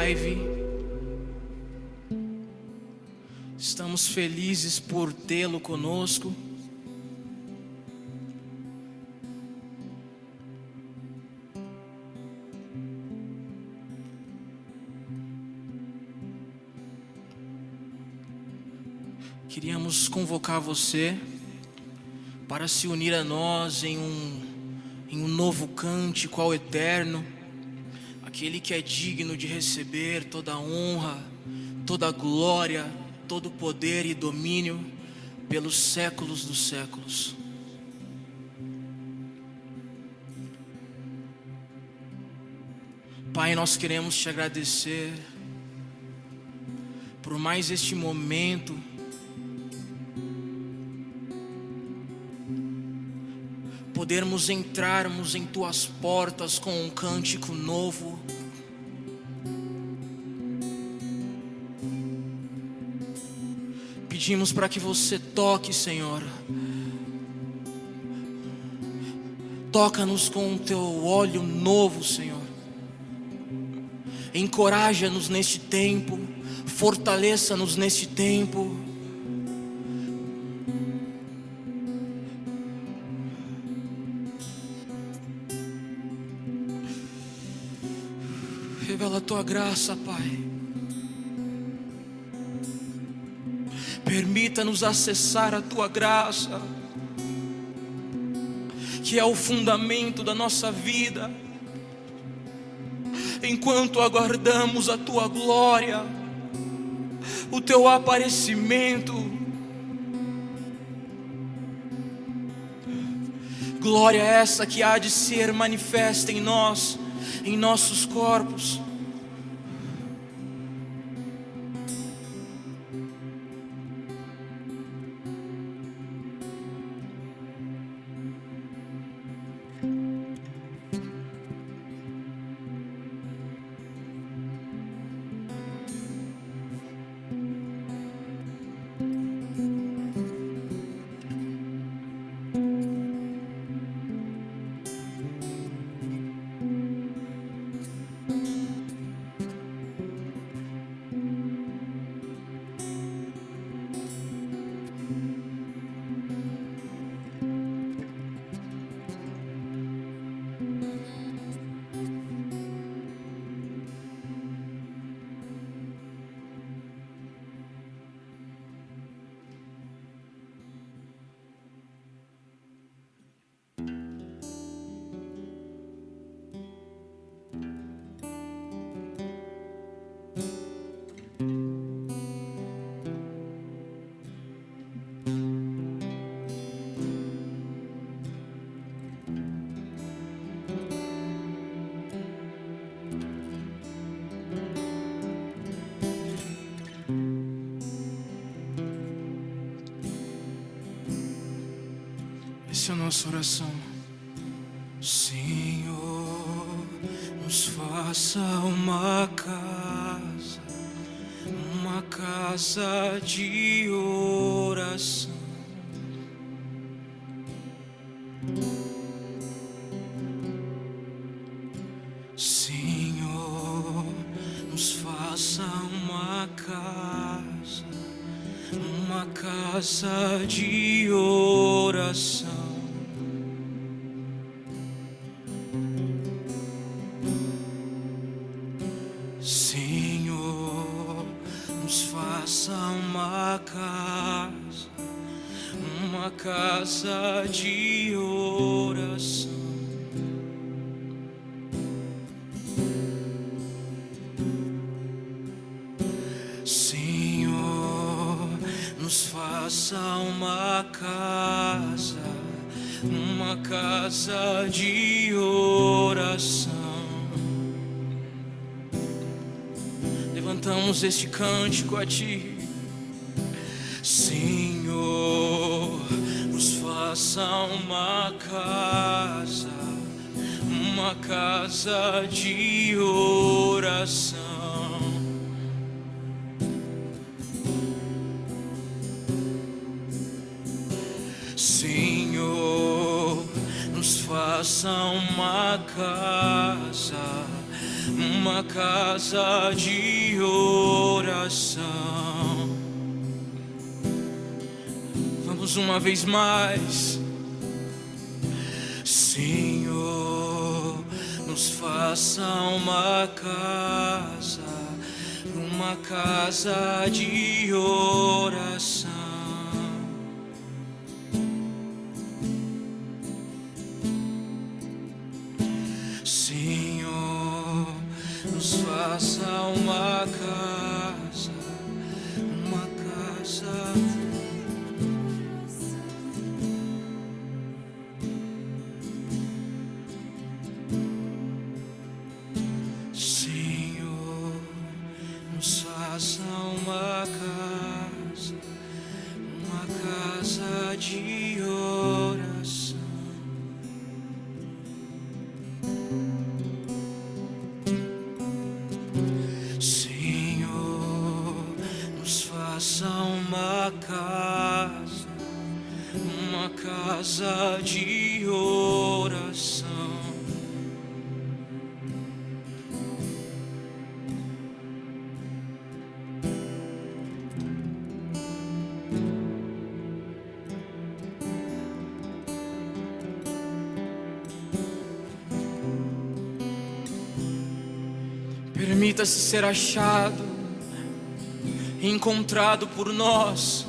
live. Estamos felizes por tê-lo conosco. Queríamos convocar você para se unir a nós em um novo cântico ao Eterno, aquele que é digno de receber toda a honra, toda a glória, todo o poder e domínio pelos séculos dos séculos. Pai, nós queremos te agradecer por mais este momento, podermos entrarmos em tuas portas com um cântico novo. Pedimos para que você toque, Senhor. Toca-nos com o teu óleo novo, Senhor. Encoraja-nos neste tempo, fortaleça-nos neste tempo. Revela a tua graça, Pai. Permita-nos acessar a tua graça, que é o fundamento da nossa vida, enquanto aguardamos a tua glória, o teu aparecimento. Glória essa que há de ser manifesta em nós, em nossos corpos. Essa é a nossa oração. Senhor, nos faça uma casa de oração. Senhor, nos faça uma casa de oração. Senhor, nos faça uma casa de oração. Senhor, nos faça uma casa de oração. Levantamos este cântico a Ti. Senhor, nos faça uma casa de oração. Senhor, nos faça uma uma casa de oração. Vamos uma vez mais. Senhor, nos faça uma casa de oração. Senhor, nos faça uma casa. Senhor, nos faça uma casa de oração. Senhor, nos faça uma casa de oração. Permita-se ser achado, encontrado por nós,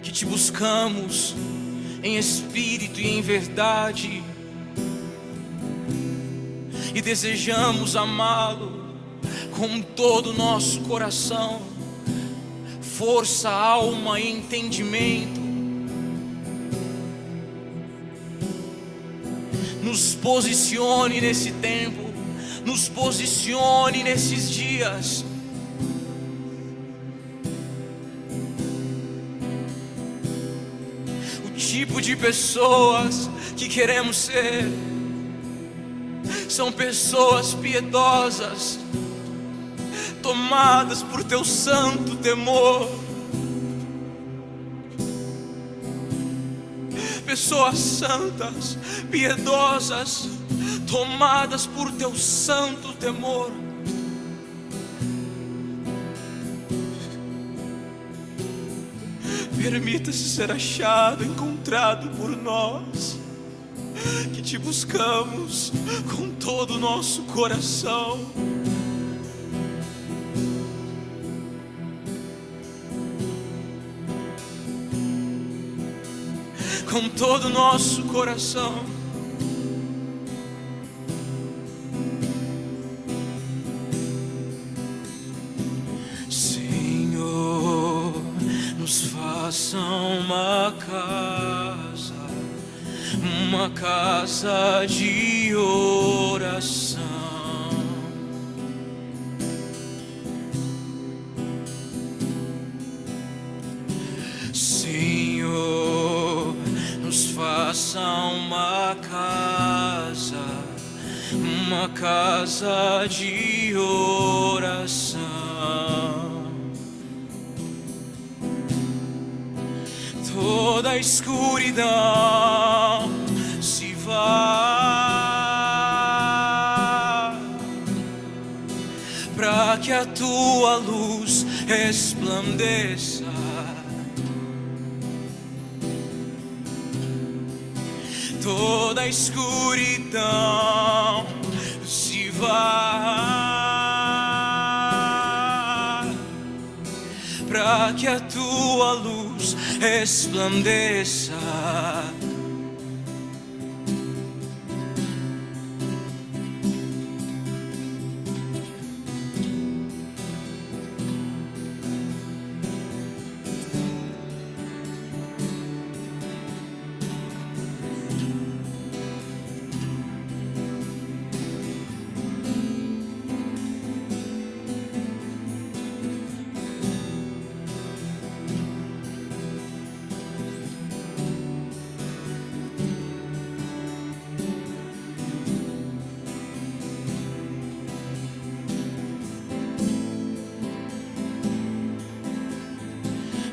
que te buscamos em espírito e em verdade, e desejamos amá-lo com todo o nosso coração, força, alma e entendimento. Nos posicione nesse tempo, nos posicione nesses dias. O tipo de pessoas que queremos ser são pessoas piedosas, tomadas por teu santo temor. Pessoas santas, piedosas, tomadas por teu santo temor. Permita-se ser achado, encontrado por nós, que te buscamos com todo o nosso coração. Com todo o nosso coração. Senhor, nos faça uma casa de oração. Senhor, nos faça uma casa de oração. Toda a escuridão se vai, para que a tua luz resplandeça. Toda a escuridão se vai, para que a tua luz resplandeça.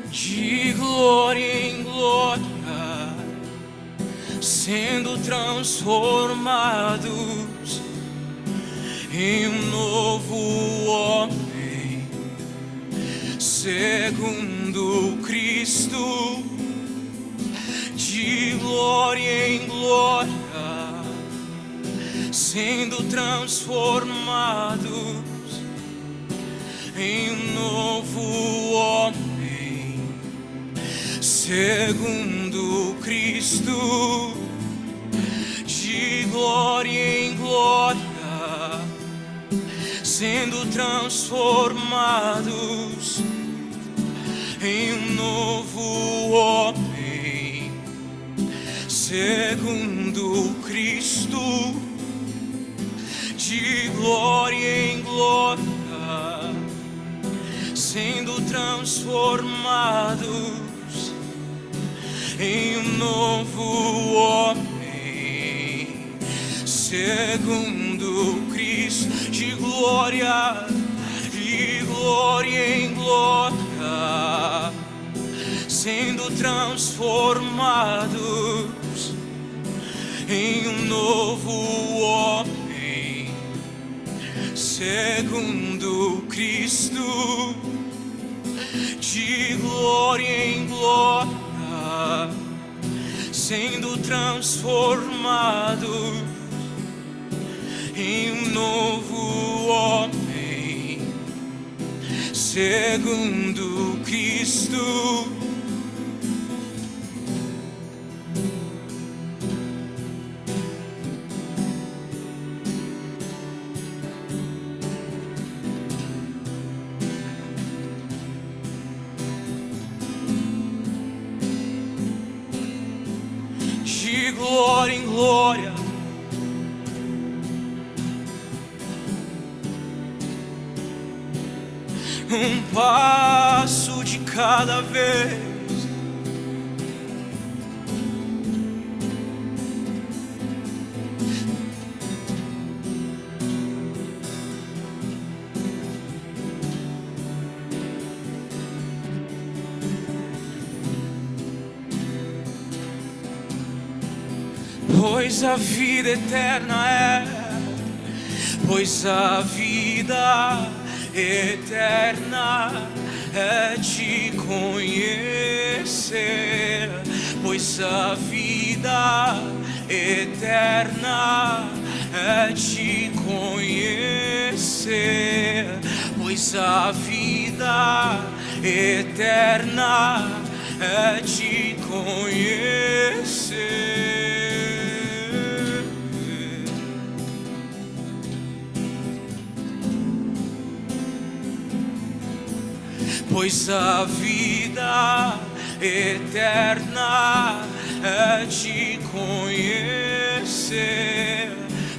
De glória em glória sendo transformados em um novo homem, segundo Cristo, de glória em glória, sendo transformados em um novo homem, segundo Cristo, de glória em glória, sendo transformados em um novo homem, segundo Cristo, de glória em glória, sendo transformados em um novo homem, segundo Cristo, de glória em glória, sendo transformados em um novo homem, segundo Cristo, de glória em glória, sendo transformados em um novo homem, segundo Cristo. De glória em glória, um passo de cada vez, pois a vida eterna pois a vida eterna é te conhecer, pois a vida eterna é te conhecer, pois a vida eterna é te conhecer. Pois a vida eterna é te conhecer,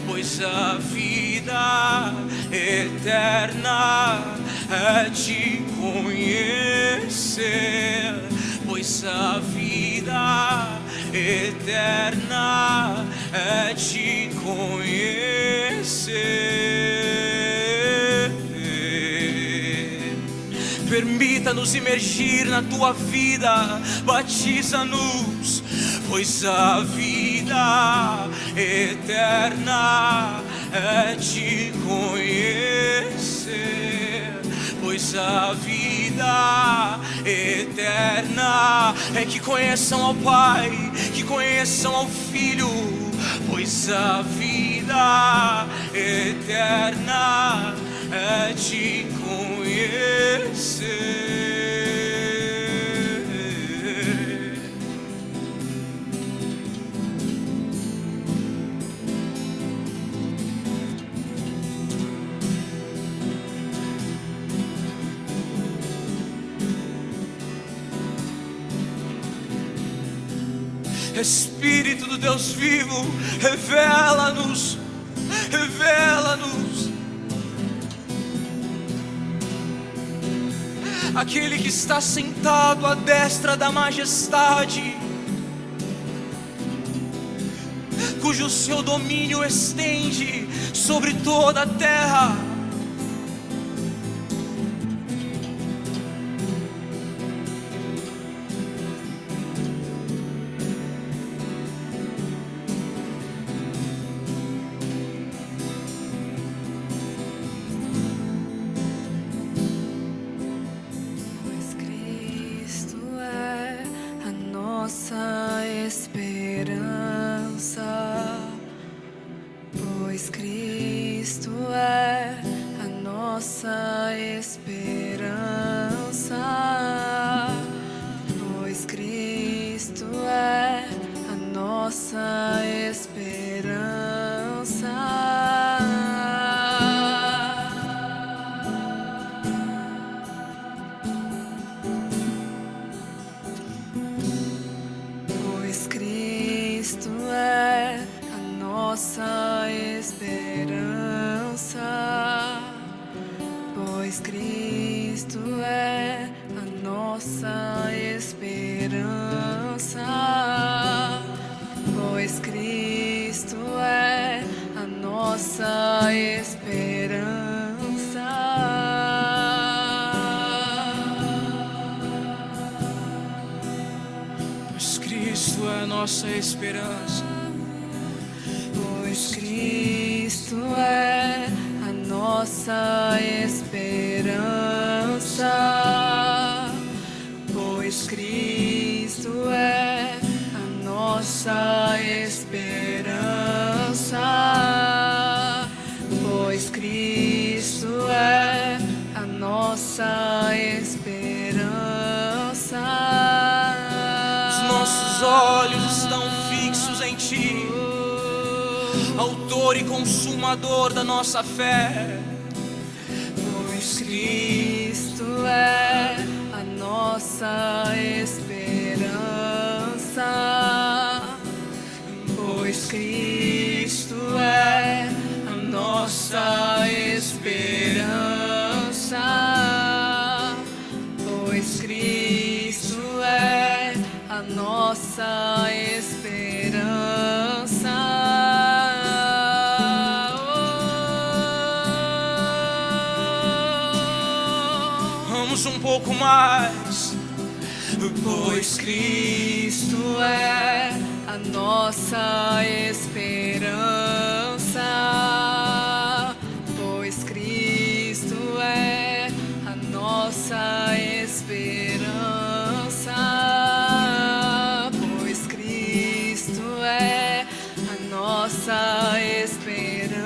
pois a vida eterna é te conhecer, pois a vida eterna é te conhecer. Permita-nos imergir na tua vida, batiza-nos, pois a vida eterna é te conhecer, pois a vida eterna é que conheçam ao Pai, que conheçam ao Filho, pois a vida eterna é te conhecer. Espírito do Deus vivo, revela-nos, revela-nos. Aquele que está sentado à destra da majestade, cujo seu domínio estende sobre toda a terra. Cristo é a nossa esperança. Pois Cristo é a nossa esperança. Pois Cristo é a nossa esperança. Pois Cristo é a nossa esperança. Os nossos olhos estão fixos em Ti, Autor e Consumador da nossa fé. Pois Cristo é a nossa esperança. Pois Cristo é a nossa esperança. Pois Cristo é a nossa esperança. Vamos um pouco mais. Pois Cristo é a nossa esperança. Pois Cristo é a nossa esperança. Pois Cristo é a nossa esperança.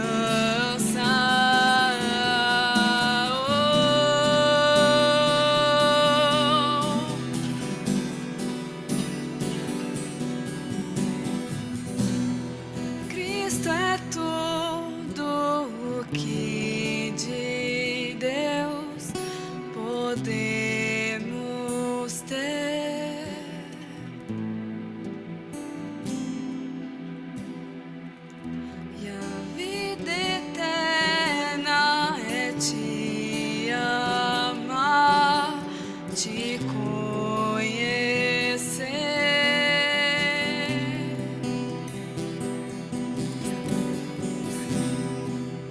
Cristo é tudo o que de Deus podemos ter. E a vida eterna é te amar, te conhecer.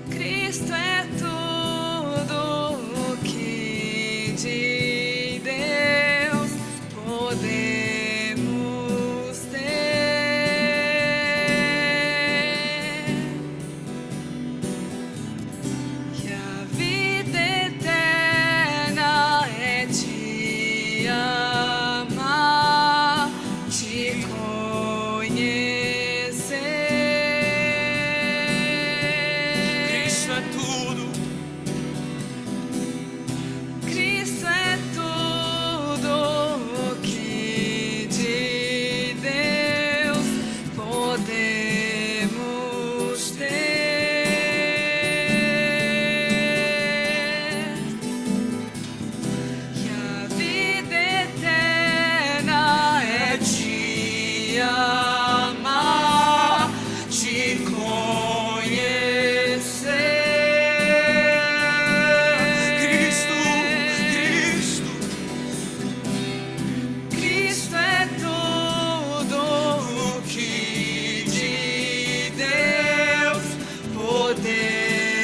Cristo é tudo o que de Deus podemos ter. E a vida eterna é te amar, te conhecer. Cristo é tudo. Cristo é tudo o que de Deus podemos ter. E a vida eterna é te amar, te conhecer. Cristo, Cristo, Cristo é tudo o que de Deus podemos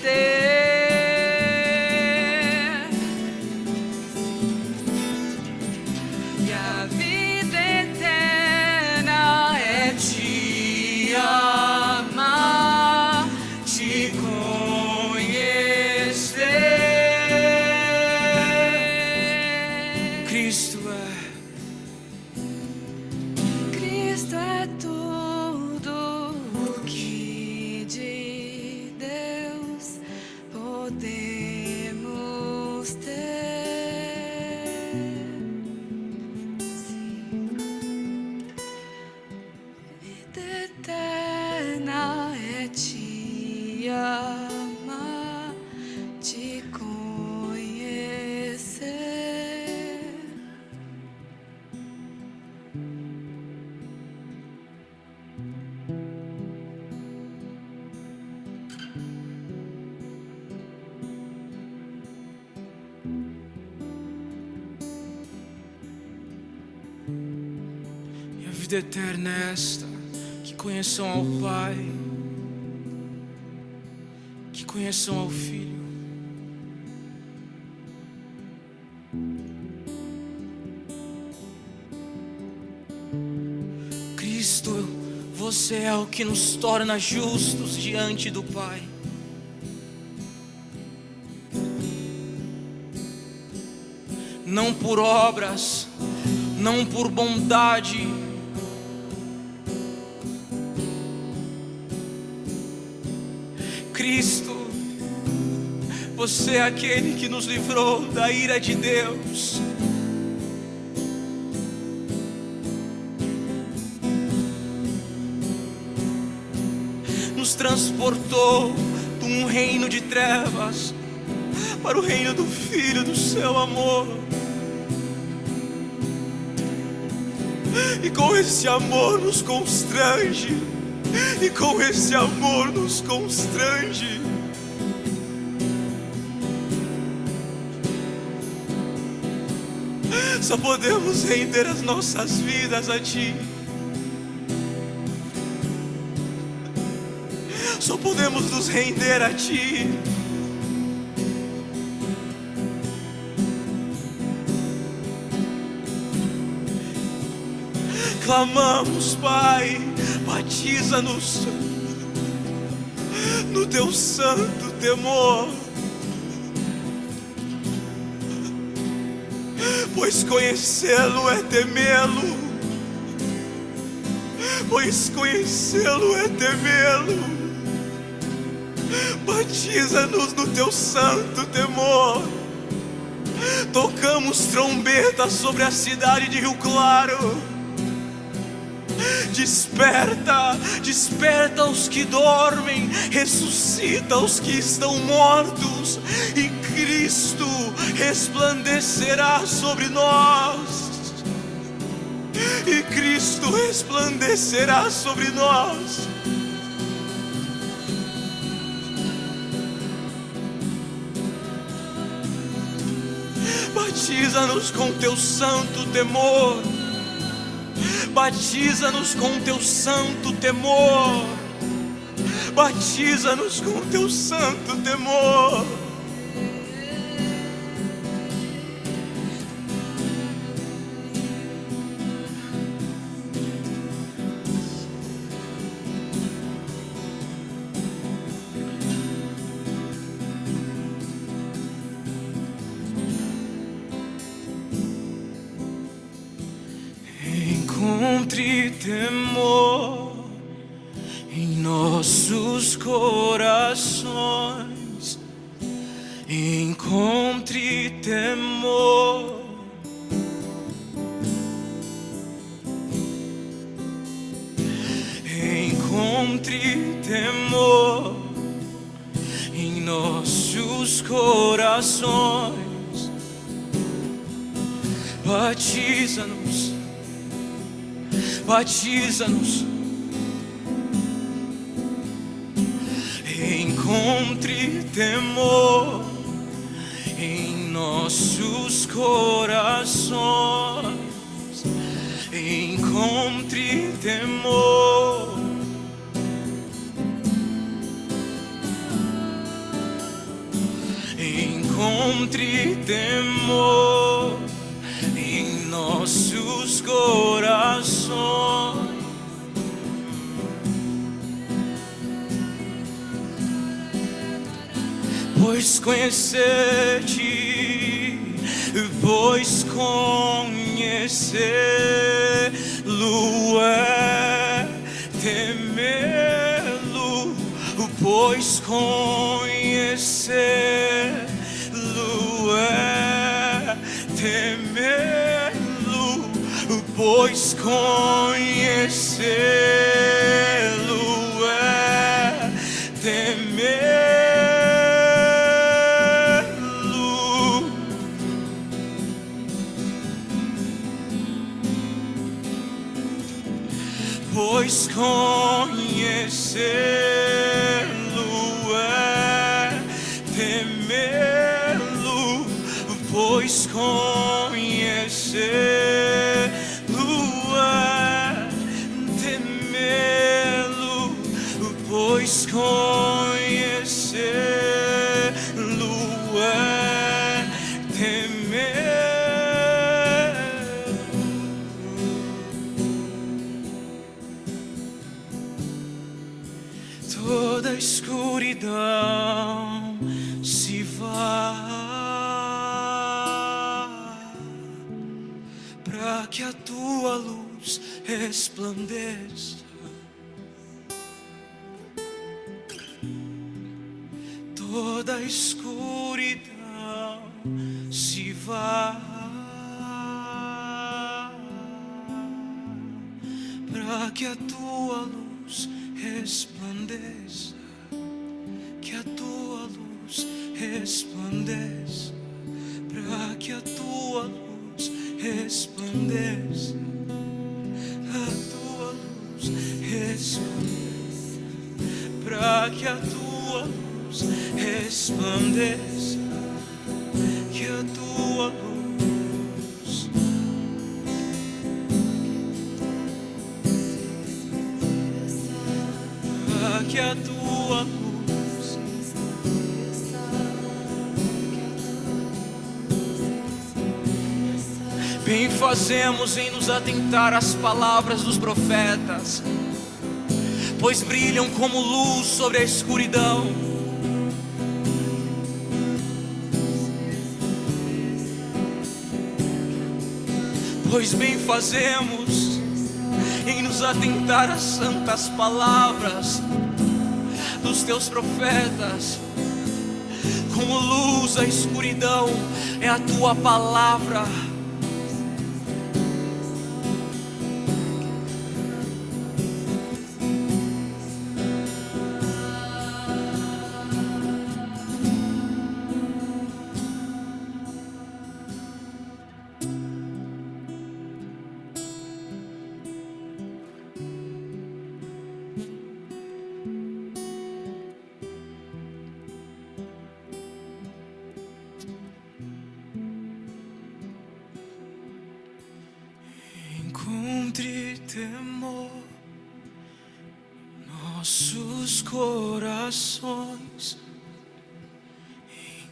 ter. E a vida eterna é te amar, te conhecer. Cristo é. Cristo é tudo o que de Deus podemos ter. Sim. Vida eterna é te amar, te conhecer. E a vida eterna é esta: que conheçam ao Pai, que conheçam ao Filho Cristo, você é o que nos torna justos diante do Pai. Não por obras, não por bondade, Cristo, você é aquele que nos livrou da ira de Deus. Nos transportou de um reino de trevas para o reino do Filho do seu amor. E com esse amor nos constrange. E com esse amor nos constrange. Só podemos render as nossas vidas a Ti. Só podemos nos render a Ti. Clamamos, Pai, batiza-nos no Teu santo temor, pois conhecê-lo é temê-lo, pois conhecê-lo é temê-lo. Batiza-nos no Teu santo temor. Tocamos trombetas sobre a cidade de Rio Claro. Desperta, desperta os que dormem, ressuscita os que estão mortos, e Cristo resplandecerá sobre nós. E Cristo resplandecerá sobre nós. Batiza-nos com Teu santo temor. Batiza-nos com Teu santo temor. Batiza-nos com Teu santo temor. Encontre temor em nossos corações. Encontre temor. Encontre temor em nossos corações. Batiza-nos. Batiza-nos. Encontre temor em nossos corações. Encontre temor. Encontre temor em nossos corações. Pois conhecer-te, pois conhecê-lo é temê-lo, pois conhecê-lo é temê-lo, pois conhecê-lo é temê-lo. Pois conhecê-lo é temê-lo, pois conhecê-lo é temê-lo, pois conhecê-lo é temê-lo. escuridão se vá, para que a tua luz resplandeça. Toda a escuridão se vá, para que a tua luz resplandeça, que a tua luz resplandeça, para que a tua luz resplandeça, a tua luz resplandeça, para que a tua luz resplandeça, que a tua luz, que a tua luz, bem fazemos em nos atentar às palavras dos profetas, pois brilham como luz sobre a escuridão. Pois bem fazemos em nos atentar às santas palavras dos teus profetas, como luz a escuridão é a tua palavra. Encontre temor nossos corações,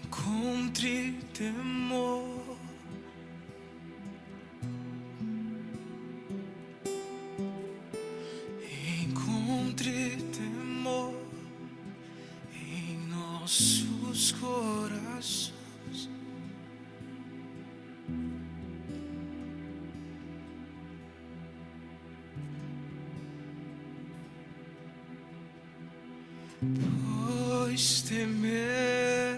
encontre temor, encontre temor em nossos corações. Pois temê-lo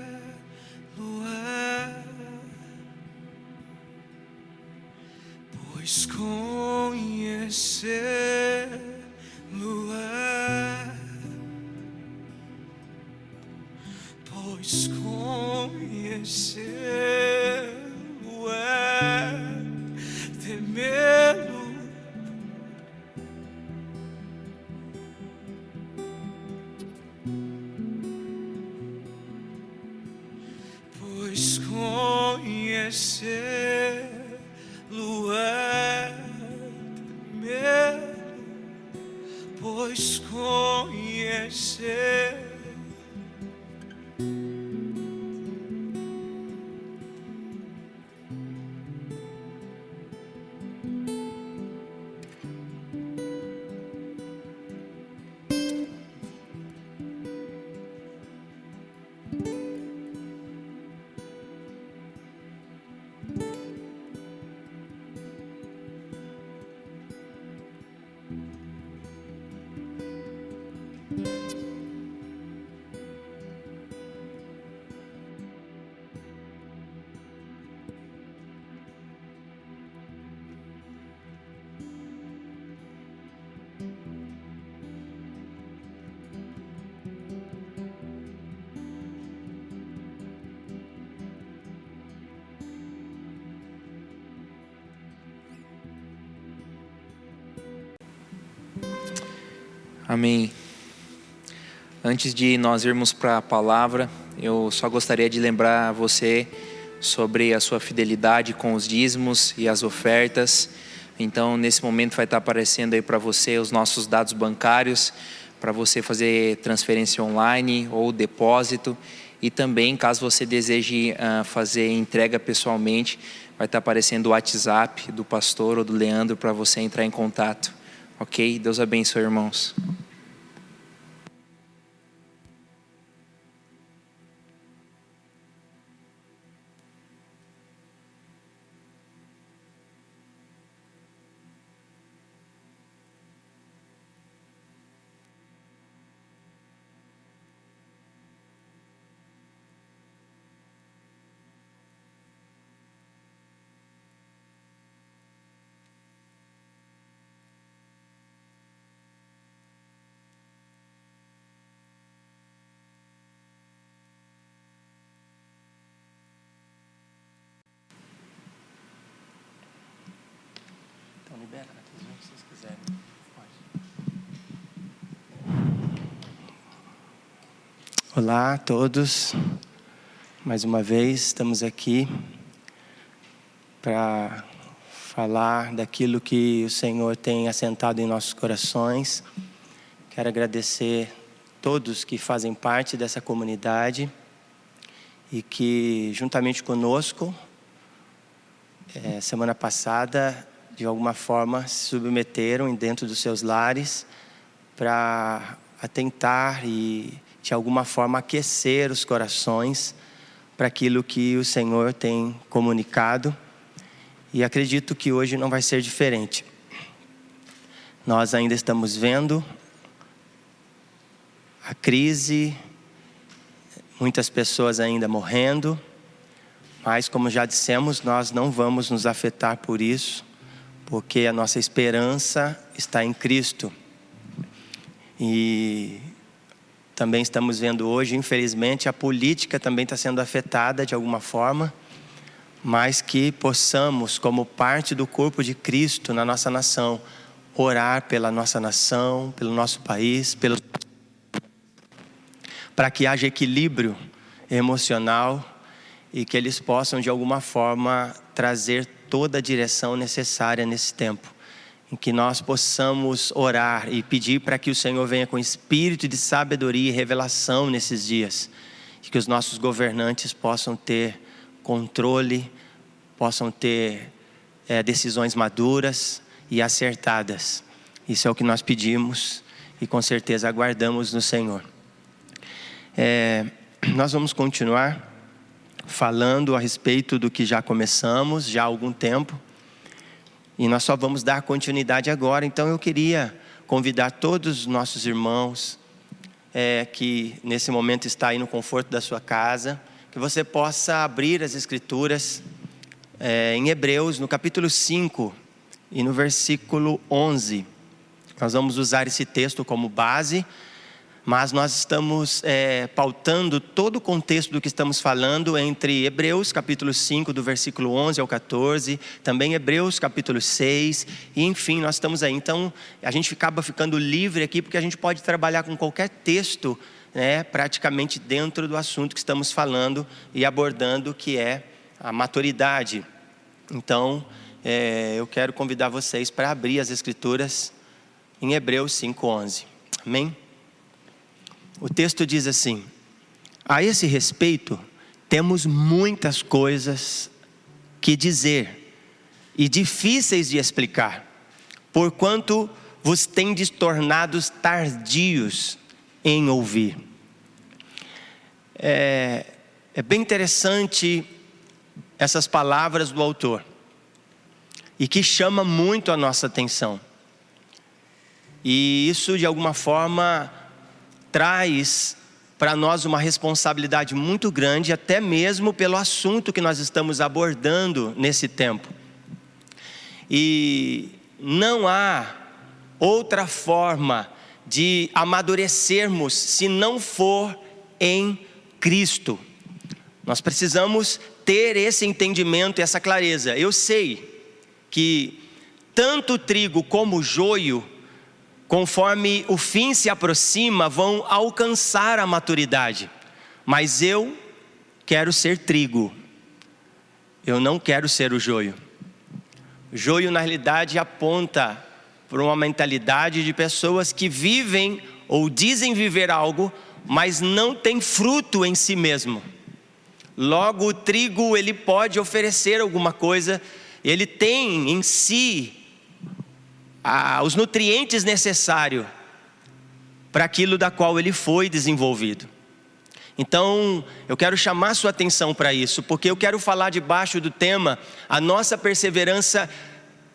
é, pois conhecê-lo é, pois conhecê-lo é, temê-lo. Pois conhecê-lo é temê-lo, pois conhecer. Amém. Antes de nós irmos para a palavra, eu só gostaria de lembrar você sobre a sua fidelidade com os dízimos e as ofertas. Então, nesse momento vai estar aparecendo aí para você os nossos dados bancários, para você fazer transferência online ou depósito. E também, caso você deseje fazer entrega pessoalmente, vai estar aparecendo o WhatsApp do pastor ou do Leandro para você entrar em contato. Ok? Deus abençoe, irmãos. libera a televisão se vocês quiserem. Pode. Olá a todos. Mais uma vez estamos aqui para falar daquilo que o Senhor tem assentado em nossos corações. Quero agradecer todos que fazem parte dessa comunidade e que juntamente conosco, semana passada, de alguma forma se submeteram dentro dos seus lares para atentar e de alguma forma aquecer os corações para aquilo que o Senhor tem comunicado. E acredito que hoje não vai ser diferente. Nós ainda estamos vendo a crise, muitas pessoas ainda morrendo, mas como já dissemos, nós não vamos nos afetar por isso, porque a nossa esperança está em Cristo. E também estamos vendo hoje, infelizmente, a política também está sendo afetada de alguma forma, mas que possamos, como parte do corpo de Cristo na nossa nação, orar pela nossa nação, pelo nosso país, para que haja equilíbrio emocional e que eles possam de alguma forma trazer toda a direção necessária nesse tempo, em que nós possamos orar e pedir para que o Senhor venha com espírito de sabedoria e revelação nesses dias, e que os nossos governantes possam ter controle, possam ter decisões maduras e acertadas. Isso é o que nós pedimos e com certeza aguardamos no Senhor. Nós vamos continuar falando a respeito do que já começamos já há algum tempo, e nós só vamos dar continuidade agora. Então eu queria convidar todos os nossos irmãos que nesse momento está aí no conforto da sua casa, que você possa abrir as Escrituras em Hebreus, no capítulo 5 e no versículo 11. Nós vamos usar esse texto como base, mas nós estamos pautando todo o contexto do que estamos falando entre Hebreus capítulo 5, do versículo 11 ao 14, também Hebreus capítulo 6, e enfim, nós estamos aí. Então, a gente acaba ficando livre aqui, porque a gente pode trabalhar com qualquer texto, praticamente dentro do assunto que estamos falando e abordando, que é a maturidade. Então, eu quero convidar vocês para abrir as Escrituras em Hebreus 5, 11. Amém? O texto diz assim: a esse respeito, temos muitas coisas que dizer e difíceis de explicar, porquanto vos tendes tornados tardios em ouvir. É bem interessante essas palavras do autor, e que chama muito a nossa atenção. E isso de alguma forma traz para nós uma responsabilidade muito grande, até mesmo pelo assunto que nós estamos abordando nesse tempo. E não há outra forma de amadurecermos se não for em Cristo. Nós precisamos ter esse entendimento e essa clareza. Eu sei que tanto o trigo como o joio, conforme o fim se aproxima, vão alcançar a maturidade. Mas eu quero ser trigo, eu não quero ser o joio. O joio na realidade aponta para uma mentalidade de pessoas que vivem ou dizem viver algo, mas não tem fruto em si mesmo. Logo, o trigo ele pode oferecer alguma coisa, ele tem em si os nutrientes necessários para aquilo da qual ele foi desenvolvido. Então, eu quero chamar sua atenção para isso, porque eu quero falar debaixo do tema: a nossa perseverança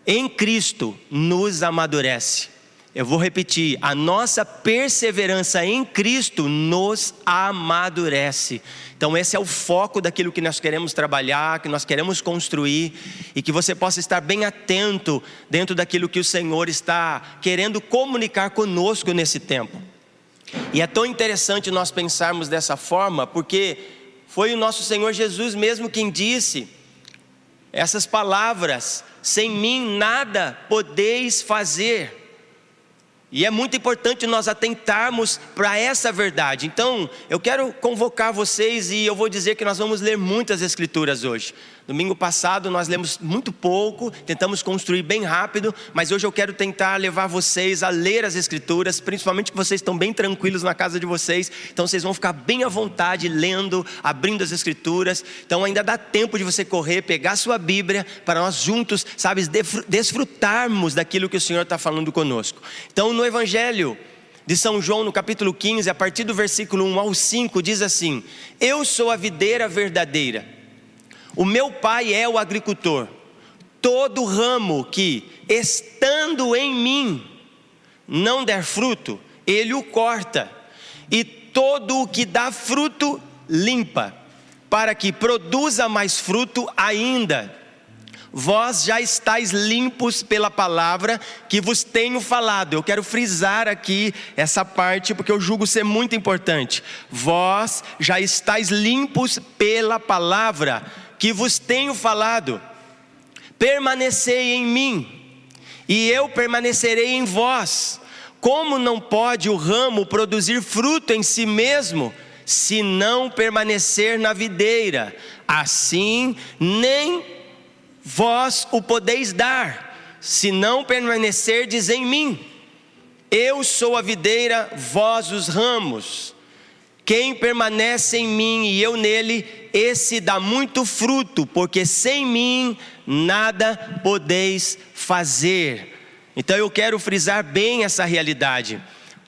em Cristo nos amadurece. Eu vou repetir: a nossa perseverança em Cristo nos amadurece. Então esse é o foco daquilo que nós queremos trabalhar, que nós queremos construir, e que você possa estar bem atento dentro daquilo que o Senhor está querendo comunicar conosco nesse tempo. E é tão interessante nós pensarmos dessa forma, porque foi o nosso Senhor Jesus mesmo quem disse essas palavras: sem mim nada podeis fazer. E é muito importante nós atentarmos para essa verdade. Então, eu quero convocar vocês e eu vou dizer que nós vamos ler muitas escrituras hoje. Domingo passado nós lemos muito pouco, tentamos construir bem rápido, mas hoje eu quero tentar levar vocês a ler as escrituras, principalmente que vocês estão bem tranquilos na casa de vocês, então vocês vão ficar bem à vontade lendo, abrindo as escrituras. Então ainda dá tempo de você correr, pegar sua Bíblia, para nós juntos, sabe, desfrutarmos daquilo que o Senhor está falando conosco. Então no Evangelho de São João, no capítulo 15, a partir do versículo 1 ao 5, diz assim: eu sou a videira verdadeira, o meu pai é o agricultor. Todo ramo que, estando em mim, não der fruto, ele o corta, e todo o que dá fruto, limpa, para que produza mais fruto ainda. Vós já estáis limpos pela palavra que vos tenho falado. Eu quero frisar aqui essa parte, porque eu julgo ser muito importante. Vós já estáis limpos pela palavra que vos tenho falado. Permanecei em mim, e eu permanecerei em vós. Como não pode o ramo produzir fruto em si mesmo, se não permanecer na videira? Assim, nem vós o podeis dar, se não permanecerdes em mim. Eu sou a videira, vós os ramos. Quem permanece em mim e eu nele, esse dá muito fruto, porque sem mim nada podeis fazer. Então eu quero frisar bem essa realidade,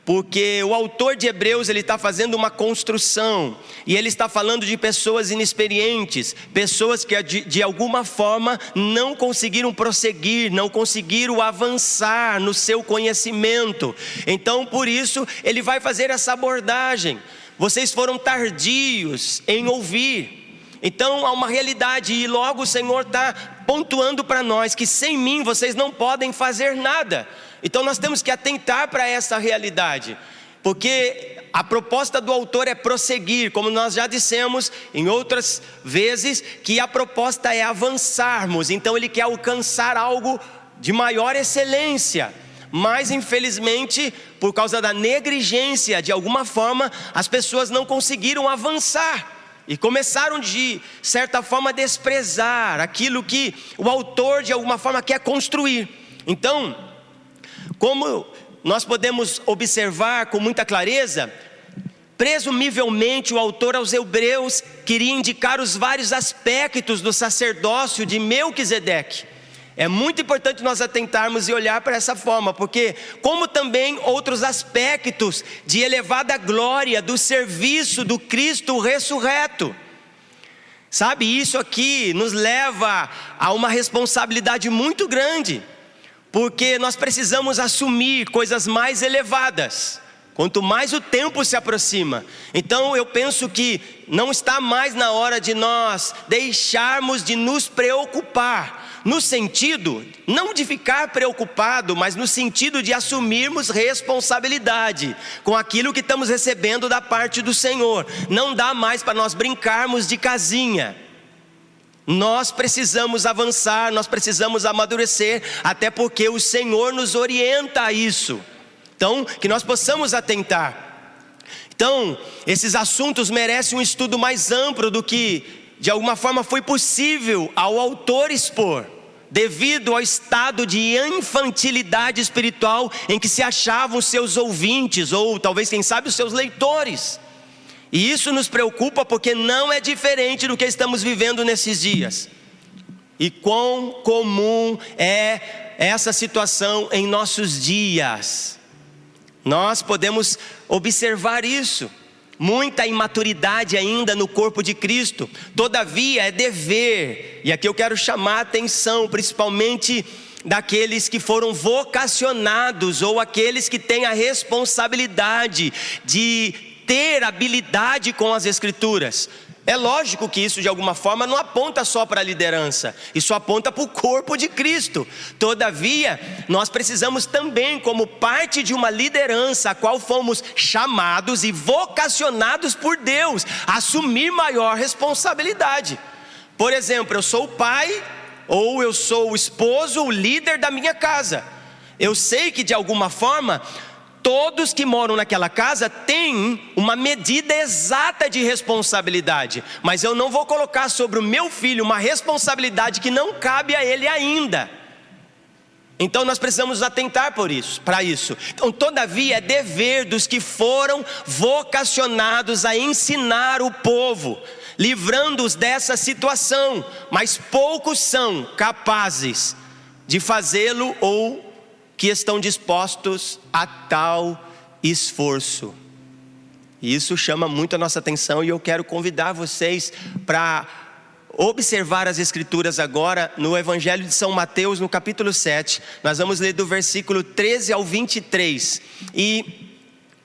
porque o autor de Hebreus, ele está fazendo uma construção, e ele está falando de pessoas inexperientes, pessoas que de alguma forma não conseguiram prosseguir, não conseguiram avançar no seu conhecimento. Então por isso ele vai fazer essa abordagem: vocês foram tardios em ouvir. Então há uma realidade, e logo o Senhor está pontuando para nós que sem mim vocês não podem fazer nada. Então nós temos que atentar para essa realidade, porque a proposta do autor é prosseguir, como nós já dissemos em outras vezes, que a proposta é avançarmos. Então ele quer alcançar algo de maior excelência, mas infelizmente, por causa da negligência, de alguma forma, as pessoas não conseguiram avançar, e começaram de certa forma a desprezar aquilo que o autor de alguma forma quer construir. Então, como nós podemos observar com muita clareza, presumivelmente o autor aos Hebreus queria indicar os vários aspectos do sacerdócio de Melquisedeque. É muito importante nós atentarmos e olhar para essa forma, porque como também outros aspectos de elevada glória do serviço do Cristo ressurreto. Sabe, isso aqui nos leva a uma responsabilidade muito grande, porque nós precisamos assumir coisas mais elevadas, quanto mais o tempo se aproxima. Então eu penso que não está mais na hora de nós deixarmos de nos preocupar, no sentido, não de ficar preocupado, mas no sentido de assumirmos responsabilidade com aquilo que estamos recebendo da parte do Senhor. Não dá mais para nós brincarmos de casinha. Nós precisamos avançar, nós precisamos amadurecer, até porque o Senhor nos orienta a isso. Então, que nós possamos atentar. Então, esses assuntos merecem um estudo mais amplo do que de alguma forma foi possível ao autor expor, devido ao estado de infantilidade espiritual em que se achavam os seus ouvintes, ou talvez, quem sabe, os seus leitores. E isso nos preocupa, porque não é diferente do que estamos vivendo nesses dias. E quão comum é essa situação em nossos dias. Nós podemos observar isso. Muita imaturidade ainda no corpo de Cristo. Todavia é dever, e aqui eu quero chamar a atenção principalmente daqueles que foram vocacionados, ou aqueles que têm a responsabilidade de ter habilidade com as Escrituras. É lógico que isso de alguma forma não aponta só para a liderança, isso aponta para o corpo de Cristo. Todavia, nós precisamos também, como parte de uma liderança a qual fomos chamados e vocacionados por Deus, assumir maior responsabilidade. Por exemplo, eu sou o pai ou eu sou o esposo, o líder da minha casa. Eu sei que de alguma forma todos que moram naquela casa têm uma medida exata de responsabilidade, mas eu não vou colocar sobre o meu filho uma responsabilidade que não cabe a ele ainda. Então nós precisamos atentar para isso. Então, todavia, é dever dos que foram vocacionados a ensinar o povo, livrando-os dessa situação, mas poucos são capazes de fazê-lo ou que estão dispostos a tal esforço. E isso chama muito a nossa atenção, e eu quero convidar vocês para observar as escrituras agora no Evangelho de São Mateus, no capítulo 7. Nós vamos ler do versículo 13 ao 23. E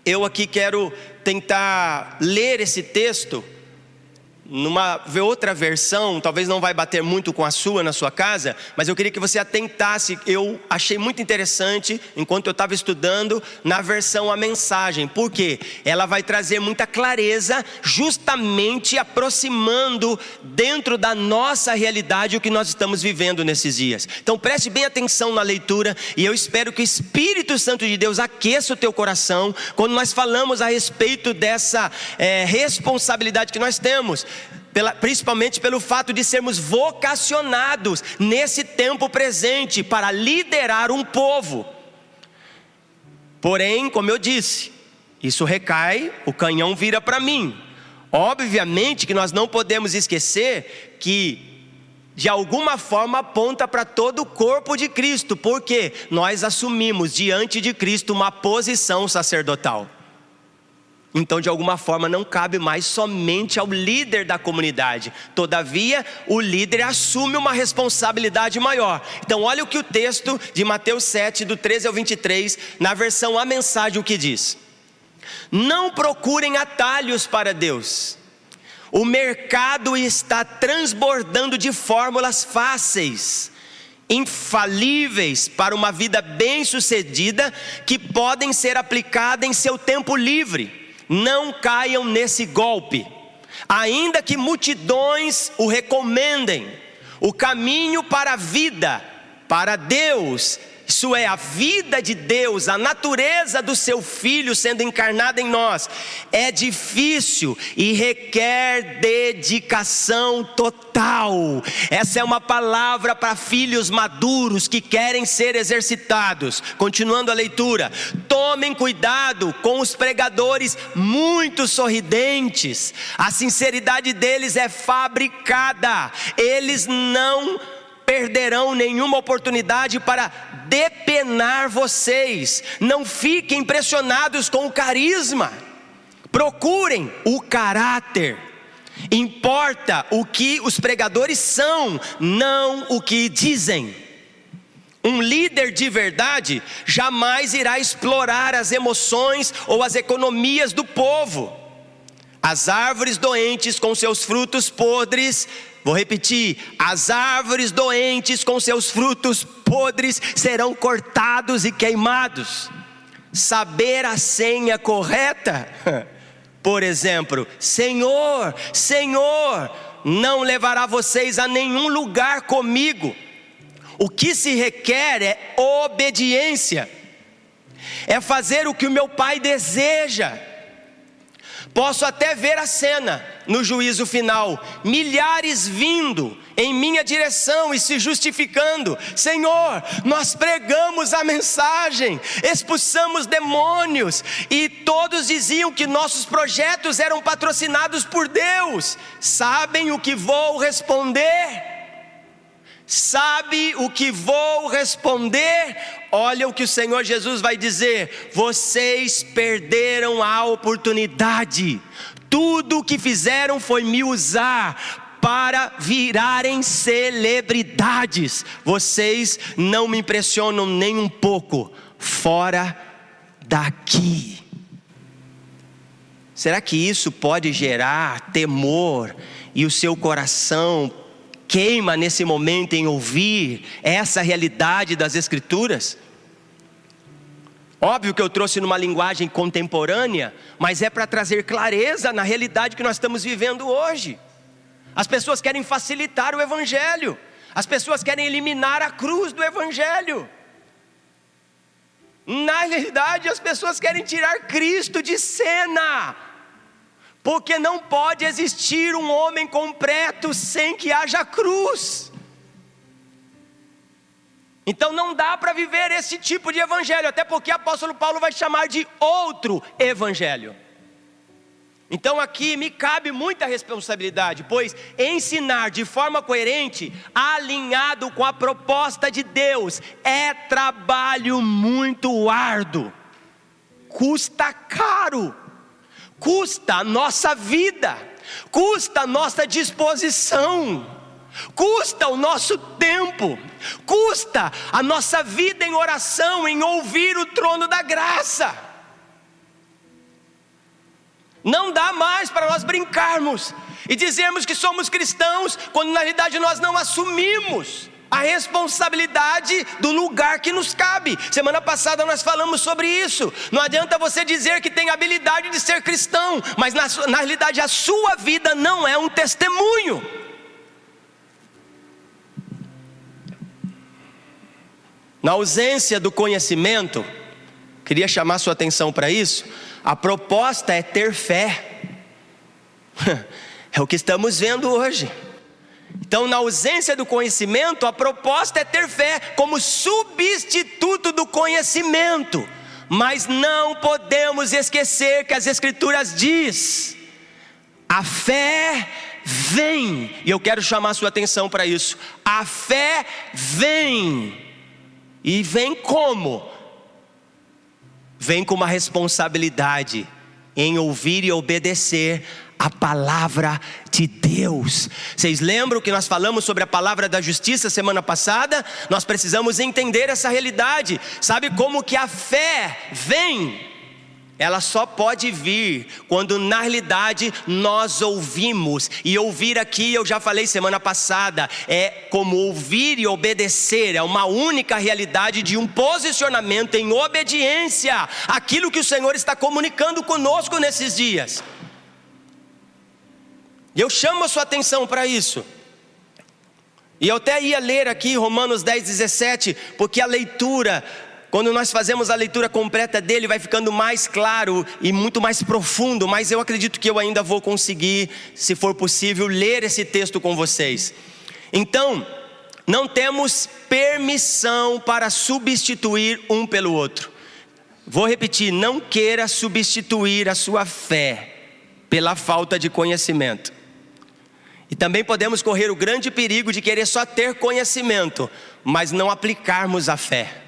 eu aqui quero tentar ler esse texto numa outra versão, talvez não vai bater muito com a sua na sua casa, mas eu queria que você atentasse. Eu achei muito interessante, enquanto eu estava estudando, na versão A Mensagem. Por quê? Ela vai trazer muita clareza, justamente aproximando dentro da nossa realidade o que nós estamos vivendo nesses dias. Então preste bem atenção na leitura, e eu espero que o Espírito Santo de Deus aqueça o teu coração, quando nós falamos a respeito dessa responsabilidade que nós temos, principalmente pelo fato de sermos vocacionados nesse tempo presente para liderar um povo. Porém, como eu disse, isso recai, o canhão vira para mim. Obviamente que nós não podemos esquecer que de alguma forma aponta para todo o corpo de Cristo, porque nós assumimos diante de Cristo uma posição sacerdotal. Então, de alguma forma, não cabe mais somente ao líder da comunidade. Todavia, o líder assume uma responsabilidade maior. Então, olha o que o texto de Mateus 7, do 13 ao 23, na versão A Mensagem, o que diz: não procurem atalhos para Deus. O mercado está transbordando de fórmulas fáceis, infalíveis para uma vida bem-sucedida, que podem ser aplicadas em seu tempo livre. Não caiam nesse golpe, ainda que multidões o recomendem. O caminho para a vida, para Deus, isso é, a vida de Deus, a natureza do seu Filho sendo encarnada em nós, é difícil e requer dedicação total. Essa é uma palavra para filhos maduros que querem ser exercitados. Continuando a leitura: tomem cuidado com os pregadores muito sorridentes. A sinceridade deles é fabricada. Eles não perderão nenhuma oportunidade para depenar vocês. Não fiquem impressionados com o carisma, procurem o caráter. Importa o que os pregadores são, não o que dizem. Um líder de verdade jamais irá explorar as emoções ou as economias do povo. As árvores doentes com seus frutos podres, vou repetir, as árvores doentes com seus frutos podres serão cortados e queimados. Saber a senha correta, por exemplo, Senhor, Senhor, não levará vocês a nenhum lugar comigo. O que se requer é obediência, é fazer o que o meu Pai deseja. Posso até ver a cena no juízo final, milhares vindo em minha direção e se justificando: Senhor, nós pregamos a mensagem, expulsamos demônios, e todos diziam que nossos projetos eram patrocinados por Deus. Sabem o que vou responder? Sabe o que vou responder? Olha o que o Senhor Jesus vai dizer: vocês perderam a oportunidade. Tudo o que fizeram foi me usar para virarem celebridades. Vocês não me impressionam nem um pouco. Fora daqui. Será que isso pode gerar temor e o seu coração queima nesse momento em ouvir essa realidade das Escrituras? Óbvio que eu trouxe numa linguagem contemporânea, mas é para trazer clareza na realidade que nós estamos vivendo hoje. As pessoas querem facilitar o Evangelho. As pessoas querem eliminar a cruz do Evangelho. Na realidade, as pessoas querem tirar Cristo de cena, porque não pode existir um homem completo sem que haja cruz. Então não dá para viver esse tipo de evangelho, até porque o apóstolo Paulo vai chamar de outro evangelho. Então aqui me cabe muita responsabilidade, pois ensinar de forma coerente, alinhado com a proposta de Deus, é trabalho muito árduo, custa caro, custa a nossa vida, custa a nossa disposição, custa o nosso tempo, custa a nossa vida em oração, em ouvir o trono da graça. Não dá mais para nós brincarmos e dizermos que somos cristãos, quando na realidade nós não assumimos a responsabilidade do lugar que nos cabe. Semana passada nós falamos sobre isso. Não adianta você dizer que tem habilidade de ser cristão, mas na realidade a sua vida não é um testemunho. Na ausência do conhecimento, queria chamar sua atenção para isso. A proposta é ter fé. É o que estamos vendo hoje. Então, na ausência do conhecimento, a proposta é ter fé como substituto do conhecimento. Mas não podemos esquecer que as Escrituras diz: a fé vem. E eu quero chamar sua atenção para isso. A fé vem. E vem como? Vem com uma responsabilidade em ouvir e obedecer a palavra de Deus. Vocês lembram que nós falamos sobre a palavra da justiça semana passada? Nós precisamos entender essa realidade. Sabe como que a fé vem? Ela só pode vir quando na realidade nós ouvimos. E ouvir aqui, eu já falei semana passada, é como ouvir e obedecer. É uma única realidade de um posicionamento em obediência àquilo que o Senhor está comunicando conosco nesses dias. E eu chamo a sua atenção para isso. E eu até ia ler aqui Romanos 10:17, porque a leitura, quando nós fazemos a leitura completa dele, vai ficando mais claro e muito mais profundo. Mas eu acredito que eu ainda vou conseguir, se for possível, ler esse texto com vocês. Então, não temos permissão para substituir um pelo outro. Vou repetir: não queira substituir a sua fé pela falta de conhecimento. E também podemos correr o grande perigo de querer só ter conhecimento, mas não aplicarmos a fé.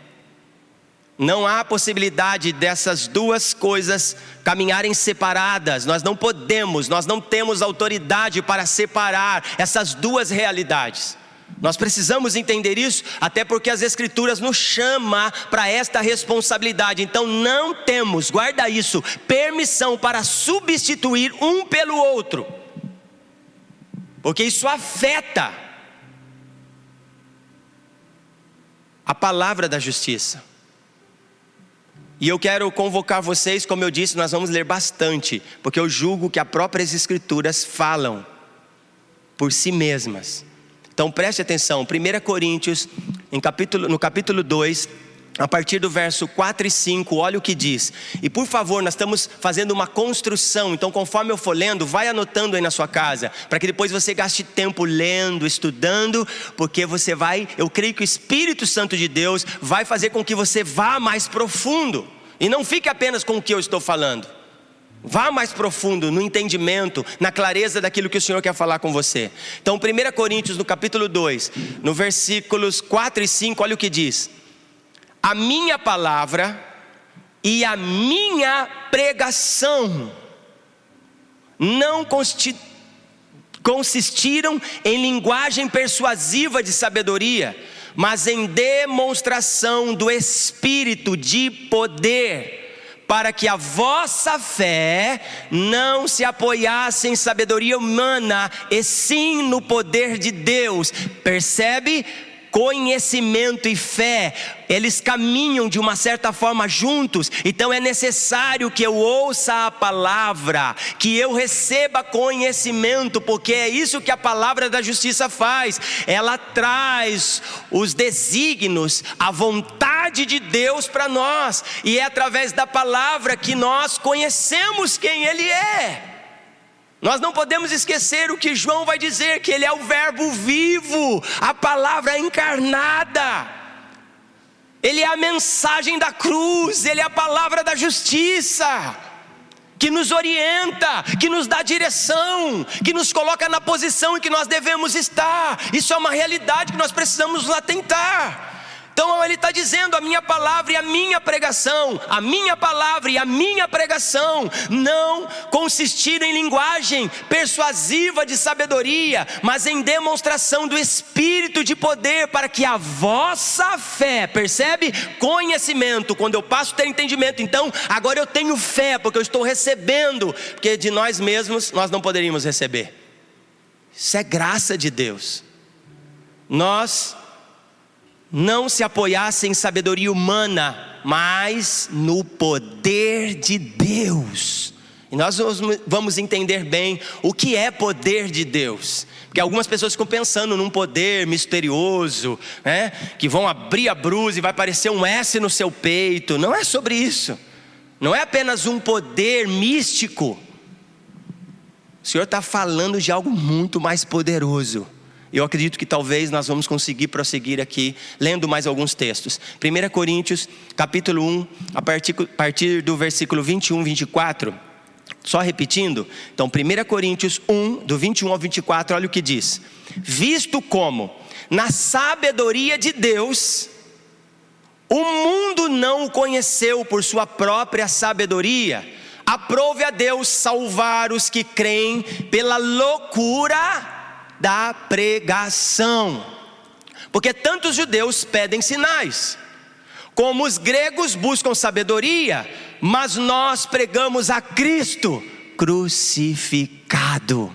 Não há possibilidade dessas duas coisas caminharem separadas. Nós não podemos, nós não temos autoridade para separar essas duas realidades. Nós precisamos entender isso, até porque as Escrituras nos chamam para esta responsabilidade. Então não temos, guarda isso, permissão para substituir um pelo outro, porque isso afeta a palavra da justiça. E eu quero convocar vocês, como eu disse, nós vamos ler bastante, porque eu julgo que as próprias Escrituras falam por si mesmas. Então preste atenção, 1 Coríntios, no capítulo 2, a partir do verso 4 e 5, olha o que diz. E por favor, nós estamos fazendo uma construção, então conforme eu for lendo, vai anotando aí na sua casa, para que depois você gaste tempo lendo, estudando, porque você vai, eu creio que o Espírito Santo de Deus vai fazer com que você vá mais profundo, e não fique apenas com o que eu estou falando. Vá mais profundo no entendimento, na clareza daquilo que o Senhor quer falar com você. Então 1 Coríntios no capítulo 2, no versículos 4 e 5, olha o que diz: a minha palavra e a minha pregação não consistiram em linguagem persuasiva de sabedoria, mas em demonstração do Espírito de poder, para que a vossa fé não se apoiasse em sabedoria humana, e sim no poder de Deus. Percebe? Conhecimento e fé, eles caminham de uma certa forma juntos. Então é necessário que eu ouça a palavra, que eu receba conhecimento, porque é isso que a palavra da justiça faz. Ela traz os desígnios, a vontade de Deus para nós, e é através da palavra que nós conhecemos quem Ele é. Nós não podemos esquecer o que João vai dizer, que Ele é o verbo vivo, a palavra encarnada. Ele é a mensagem da cruz, Ele é a palavra da justiça, que nos orienta, que nos dá direção, que nos coloca na posição em que nós devemos estar. Isso é uma realidade que nós precisamos nos atentar. Então ele está dizendo: a minha palavra e a minha pregação, a minha palavra e a minha pregação não consistiram em linguagem persuasiva de sabedoria, mas em demonstração do Espírito de poder, para que a vossa fé, percebe? Conhecimento, quando eu passo a ter entendimento, então agora eu tenho fé, porque eu estou recebendo, porque de nós mesmos nós não poderíamos receber. Isso é graça de Deus. Nós não se apoiasse em sabedoria humana, mas no poder de Deus. E nós vamos entender bem o que é poder de Deus, porque algumas pessoas ficam pensando num poder misterioso, né? Que vão abrir a blusa e vai aparecer um S no seu peito. Não é sobre isso. Não é apenas um poder místico. O Senhor está falando de algo muito mais poderoso. Eu acredito que talvez nós vamos conseguir prosseguir aqui, lendo mais alguns textos. 1 Coríntios, capítulo 1, a partir do versículo 21, 24. Só repetindo. Então, 1 Coríntios 1, do 21 ao 24, olha o que diz: visto como, na sabedoria de Deus, o mundo não o conheceu por sua própria sabedoria, aprove a Deus salvar os que creem pela loucura da pregação. Porque tanto os judeus pedem sinais, como os gregos buscam sabedoria, mas nós pregamos a Cristo crucificado.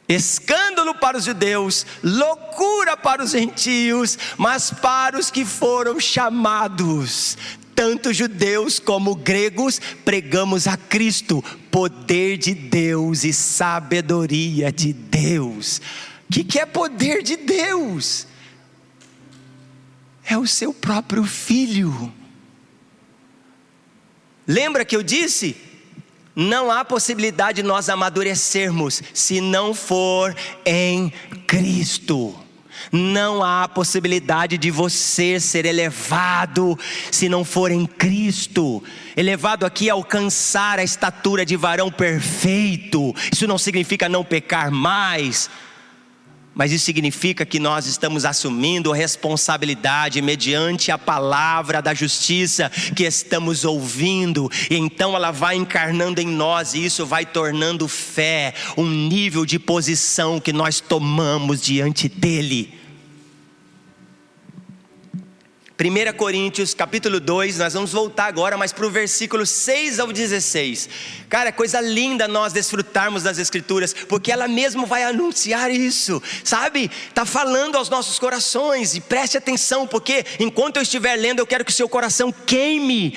Escândalo para os judeus, loucura para os gentios, mas para os que foram chamados, tanto judeus como gregos, pregamos a Cristo, poder de Deus e sabedoria de Deus. O que é poder de Deus? É o seu próprio Filho. Lembra que eu disse? Não há possibilidade de nós amadurecermos se não for em Cristo. Não há possibilidade de você ser elevado se não for em Cristo. Elevado aqui é alcançar a estatura de varão perfeito. Isso não significa não pecar mais, mas isso significa que nós estamos assumindo responsabilidade mediante a palavra da justiça que estamos ouvindo. E então ela vai encarnando em nós, e isso vai tornando fé, um nível de posição que nós tomamos diante dele. 1 Coríntios capítulo 2, nós vamos voltar agora, mas para o versículo 6 ao 16. Cara, é coisa linda nós desfrutarmos das Escrituras, porque ela mesmo vai anunciar isso, sabe? Está falando aos nossos corações, e preste atenção, porque enquanto eu estiver lendo, eu quero que o seu coração queime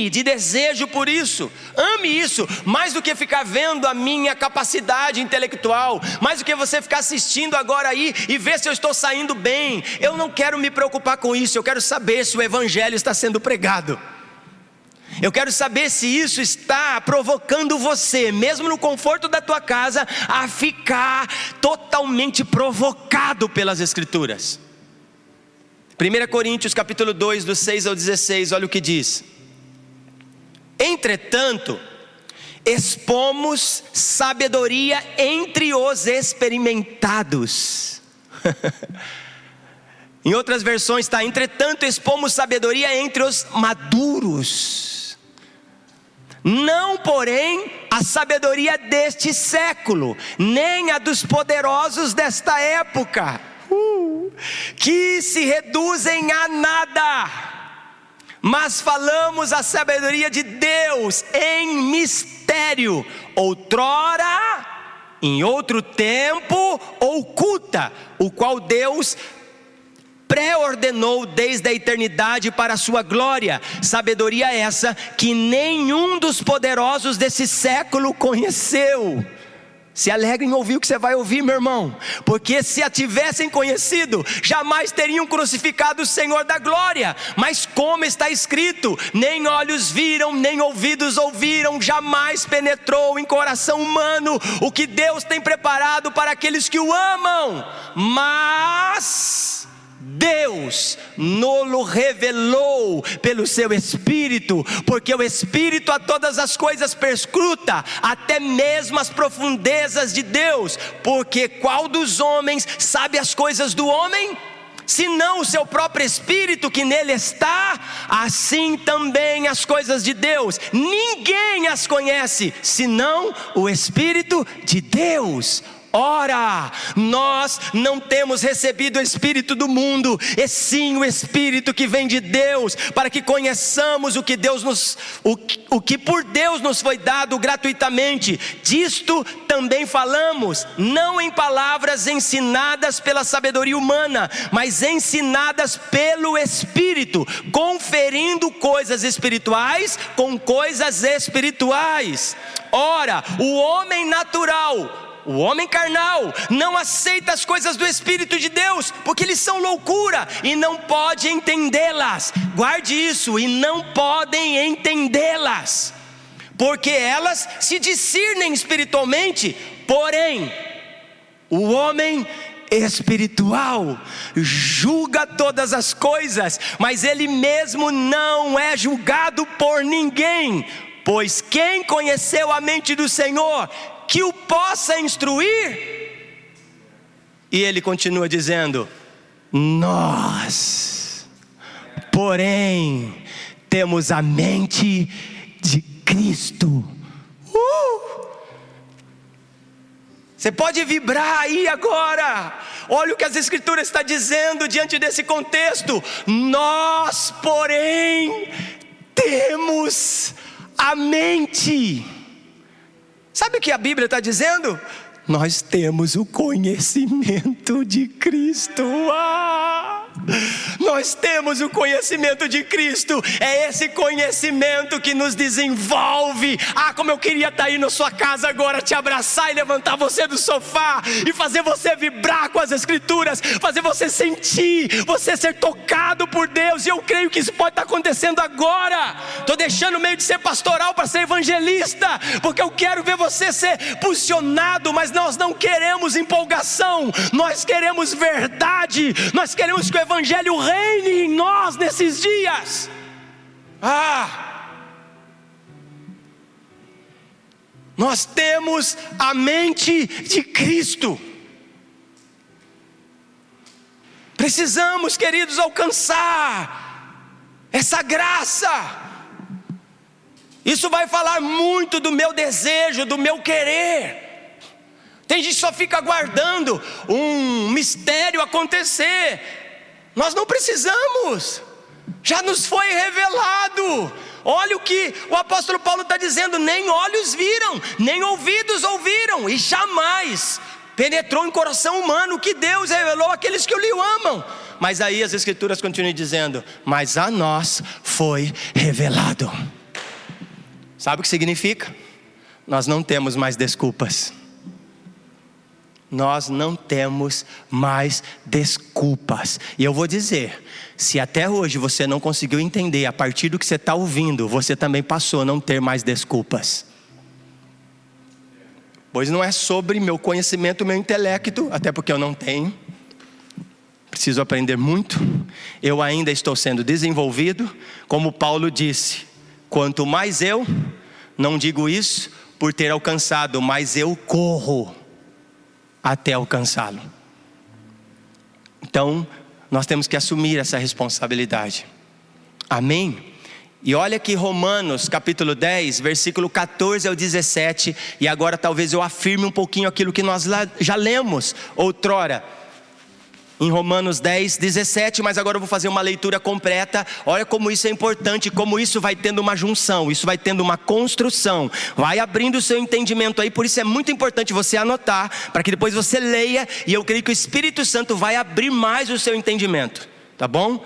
de desejo por isso. Ame isso, mais do que ficar vendo a minha capacidade intelectual, mais do que você ficar assistindo agora aí e ver se eu estou saindo bem. Eu não quero me preocupar com isso, eu quero saber se o evangelho está sendo pregado. Eu quero saber se isso está provocando você, mesmo no conforto da tua casa, a ficar totalmente provocado pelas Escrituras. 1 Coríntios capítulo 2, do 6 ao 16, olha o que diz: entretanto, expomos sabedoria entre os experimentados. Em outras versões está: entretanto expomos sabedoria entre os maduros, não porém a sabedoria deste século, nem a dos poderosos desta época, que se reduzem a nada, mas falamos a sabedoria de Deus em mistério, outrora, em outro tempo, oculta, o qual Deus pré-ordenou desde a eternidade para a sua glória. Sabedoria essa que nenhum dos poderosos desse século conheceu. Se alegre em ouvir o que você vai ouvir, meu irmão, porque se a tivessem conhecido, jamais teriam crucificado o Senhor da glória. Mas como está escrito: nem olhos viram, nem ouvidos ouviram, jamais penetrou em coração humano o que Deus tem preparado para aqueles que o amam. Mas Deus nos revelou pelo seu Espírito, porque o Espírito a todas as coisas perscruta, até mesmo as profundezas de Deus. Porque qual dos homens sabe as coisas do homem, senão o seu próprio Espírito que nele está? Assim também as coisas de Deus, ninguém as conhece, senão o Espírito de Deus. Ora, nós não temos recebido o Espírito do mundo, e sim o Espírito que vem de Deus, para que conheçamos o que por Deus nos foi dado gratuitamente. Disto também falamos, não em palavras ensinadas pela sabedoria humana, mas ensinadas pelo Espírito, conferindo coisas espirituais com coisas espirituais. Ora, o homem natural, o homem carnal, não aceita as coisas do Espírito de Deus, porque eles são loucura e não pode entendê-las. Guarde isso: e não podem entendê-las, porque elas se discernem espiritualmente. Porém, o homem espiritual julga todas as coisas, mas ele mesmo não é julgado por ninguém. Pois quem conheceu a mente do Senhor, que o possa instruir? E ele continua dizendo: nós, porém, temos a mente de Cristo. Você pode vibrar aí agora. Olha o que as Escrituras estão dizendo diante desse contexto. Nós, porém, temos a mente. Sabe o que a Bíblia está dizendo? Nós temos o conhecimento de Cristo. Nós temos o conhecimento de Cristo. É esse conhecimento que nos desenvolve. Como eu queria estar aí na sua casa agora, te abraçar e levantar você do sofá e fazer você vibrar com as Escrituras, fazer você sentir, você ser tocado por Deus. E eu creio que isso pode estar acontecendo agora. Estou deixando meio de ser pastoral para ser evangelista, porque eu quero ver você ser posicionado. Mas nós não queremos empolgação, nós queremos verdade. Nós queremos que o Evangelho reine em nós nesses dias. Nós temos a mente de Cristo. Precisamos, queridos, alcançar essa graça. Isso vai falar muito do meu desejo, do meu querer. Tem gente que só fica aguardando um mistério acontecer. Nós não precisamos, já nos foi revelado. Olha o que o apóstolo Paulo está dizendo: nem olhos viram, nem ouvidos ouviram, e jamais penetrou em coração humano o que Deus revelou àqueles que o lhe amam. Mas aí as Escrituras continuam dizendo: mas a nós foi revelado. Sabe o que significa? Nós não temos mais desculpas. Nós não temos mais desculpas. E eu vou dizer, se até hoje você não conseguiu entender, a partir do que você está ouvindo, você também passou a não ter mais desculpas. Pois não é sobre meu conhecimento, meu intelecto, até porque eu não tenho. Preciso aprender muito. Eu ainda estou sendo desenvolvido. Como Paulo disse, quanto mais eu, não digo isso por ter alcançado, mas eu corro até alcançá-lo. Então, nós temos que assumir essa responsabilidade. Amém? E olha que Romanos capítulo 10, versículo 14 ao 17. E agora talvez eu afirme um pouquinho aquilo que nós já lemos outrora, em Romanos 10, 17, mas agora eu vou fazer uma leitura completa. Olha como isso é importante, como isso vai tendo uma junção, isso vai tendo uma construção, vai abrindo o seu entendimento aí. Por isso é muito importante você anotar, para que depois você leia, e eu creio que o Espírito Santo vai abrir mais o seu entendimento. tá bom?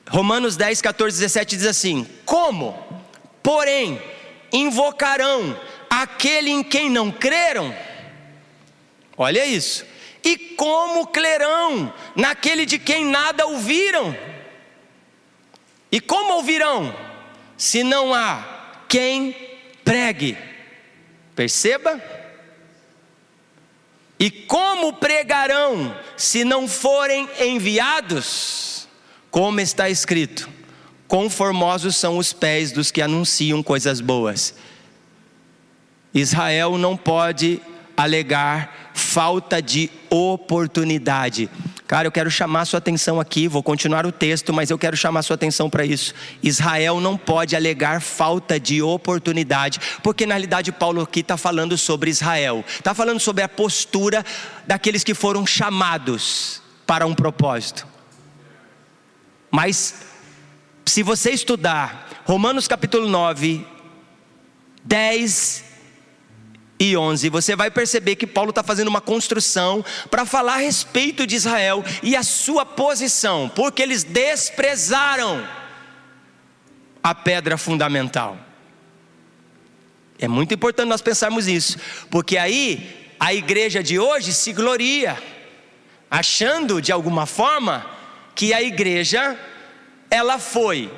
Romanos 10, 14, 17 diz assim: como, porém, invocarão aquele em quem não creram? Olha isso. E como crerão naquele de quem nada ouviram? E como ouvirão, se não há quem pregue? Perceba? E como pregarão, se não forem enviados? Como está escrito: quão formosos são os pés dos que anunciam coisas boas. Israel não pode alegar falta de oportunidade. Cara, eu quero chamar sua atenção aqui, vou continuar o texto, mas eu quero chamar sua atenção para isso. Israel não pode alegar falta de oportunidade, porque na realidade Paulo aqui está falando sobre Israel, está falando sobre a postura daqueles que foram chamados para um propósito. Mas se você estudar Romanos capítulo 9, 10 e 11, você vai perceber que Paulo está fazendo uma construção para falar a respeito de Israel e a sua posição, porque eles desprezaram a pedra fundamental. É muito importante nós pensarmos isso, porque aí a igreja de hoje se gloria, achando de alguma forma que a igreja, ela foi,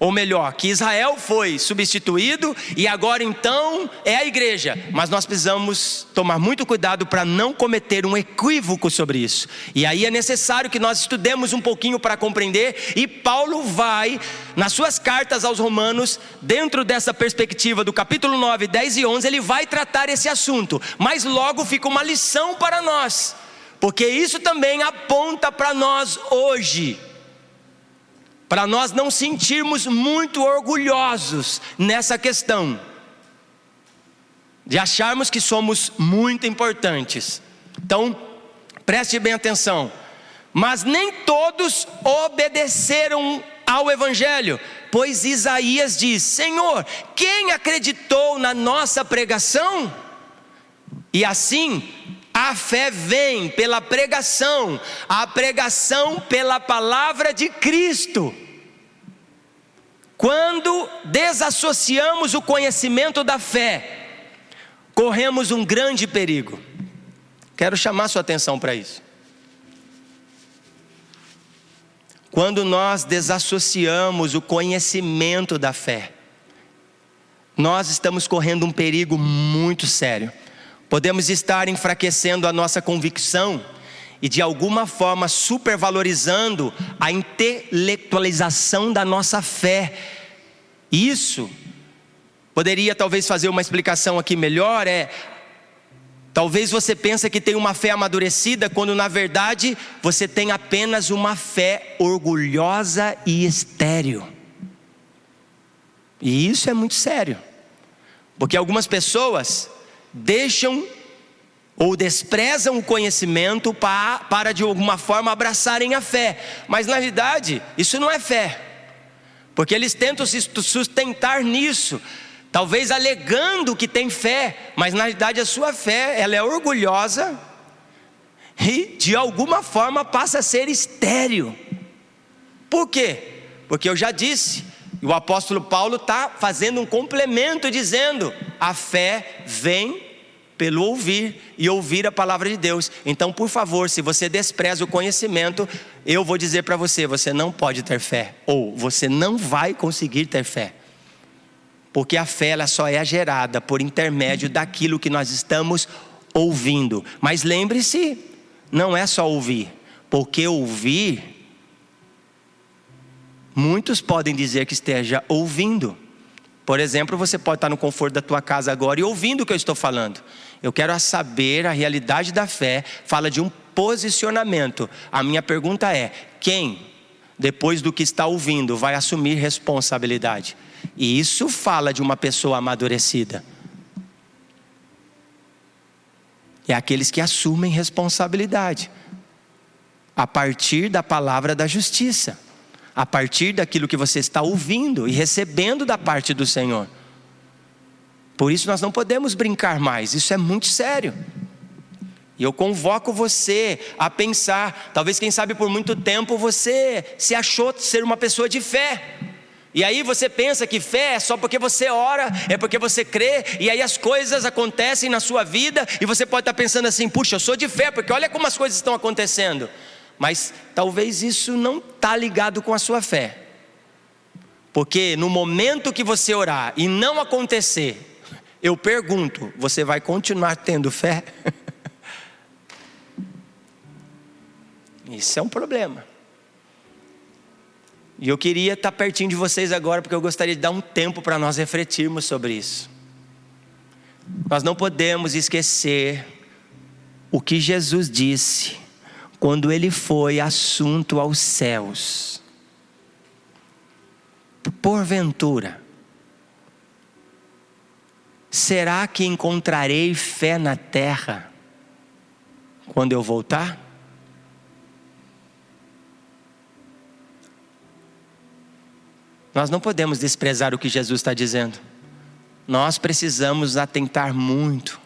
ou melhor, que Israel foi substituído e agora então é a igreja. Mas nós precisamos tomar muito cuidado para não cometer um equívoco sobre isso. E aí é necessário que nós estudemos um pouquinho para compreender. E Paulo vai, nas suas cartas aos Romanos, dentro dessa perspectiva do capítulo 9, 10 e 11, ele vai tratar esse assunto. Mas logo fica uma lição para nós, porque isso também aponta para nós hoje, para nós não sentirmos muito orgulhosos nessa questão, de acharmos que somos muito importantes. Então, preste bem atenção. Mas nem todos obedeceram ao Evangelho, pois Isaías diz: Senhor, quem acreditou na nossa pregação? E assim, a fé vem pela pregação, a pregação pela palavra de Cristo. Quando desassociamos o conhecimento da fé, corremos um grande perigo. Quero chamar sua atenção para isso. Quando nós desassociamos o conhecimento da fé, nós estamos correndo um perigo muito sério. Podemos estar enfraquecendo a nossa convicção e de alguma forma supervalorizando a intelectualização da nossa fé. Isso poderia talvez fazer uma explicação aqui melhor, talvez você pense que tem uma fé amadurecida, quando na verdade você tem apenas uma fé orgulhosa e estéril. E isso é muito sério, porque algumas pessoas deixam ou desprezam o conhecimento para de alguma forma abraçarem a fé. Mas na realidade isso não é fé, porque eles tentam se sustentar nisso, talvez alegando que tem fé, mas na realidade a sua fé, ela é orgulhosa e de alguma forma passa a ser estéril. Por quê? Porque eu já disse, o apóstolo Paulo está fazendo um complemento dizendo: a fé vem pelo ouvir, e ouvir a palavra de Deus. Então, por favor, se você despreza o conhecimento, eu vou dizer para você: você não pode ter fé, ou você não vai conseguir ter fé, porque a fé, ela só é gerada por intermédio daquilo que nós estamos ouvindo. Mas lembre-se, não é só ouvir, porque ouvir, muitos podem dizer que esteja ouvindo. Por exemplo, você pode estar no conforto da tua casa agora e ouvindo o que eu estou falando. Eu quero saber, a realidade da fé fala de um posicionamento. A minha pergunta é: quem, depois do que está ouvindo, vai assumir responsabilidade? E isso fala de uma pessoa amadurecida. É aqueles que assumem responsabilidade a partir da palavra da justiça, a partir daquilo que você está ouvindo e recebendo da parte do Senhor. Por isso nós não podemos brincar mais, isso é muito sério. E eu convoco você a pensar, talvez quem sabe por muito tempo você se achou ser uma pessoa de fé. E aí você pensa que fé é só porque você ora, é porque você crê, e aí as coisas acontecem na sua vida, e você pode estar pensando assim, puxa, eu sou de fé, porque olha como as coisas estão acontecendo. Mas talvez isso não está ligado com a sua fé. Porque no momento que você orar e não acontecer, eu pergunto, você vai continuar tendo fé? Isso é um problema. E eu queria estar pertinho de vocês agora, porque eu gostaria de dar um tempo para nós refletirmos sobre isso. Nós não podemos esquecer o que Jesus disse quando ele foi assunto aos céus. Porventura, será que encontrarei fé na terra quando eu voltar? Nós não podemos desprezar o que Jesus está dizendo. Nós precisamos atentar muito.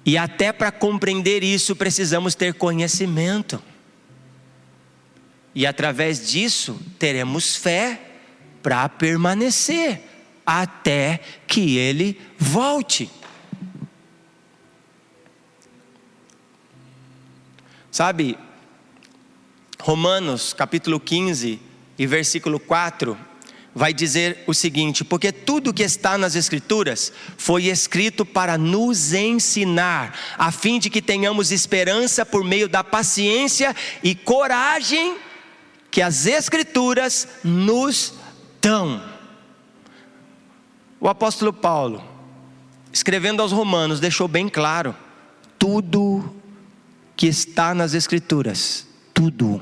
E até para compreender isso, precisamos ter conhecimento. E através disso, teremos fé para permanecer até que Ele volte. Sabe, Romanos capítulo 15 e versículo 4 vai dizer o seguinte: porque tudo que está nas Escrituras foi escrito para nos ensinar, a fim de que tenhamos esperança por meio da paciência e coragem que as Escrituras nos dão. O apóstolo Paulo, escrevendo aos Romanos, deixou bem claro: tudo que está nas Escrituras, tudo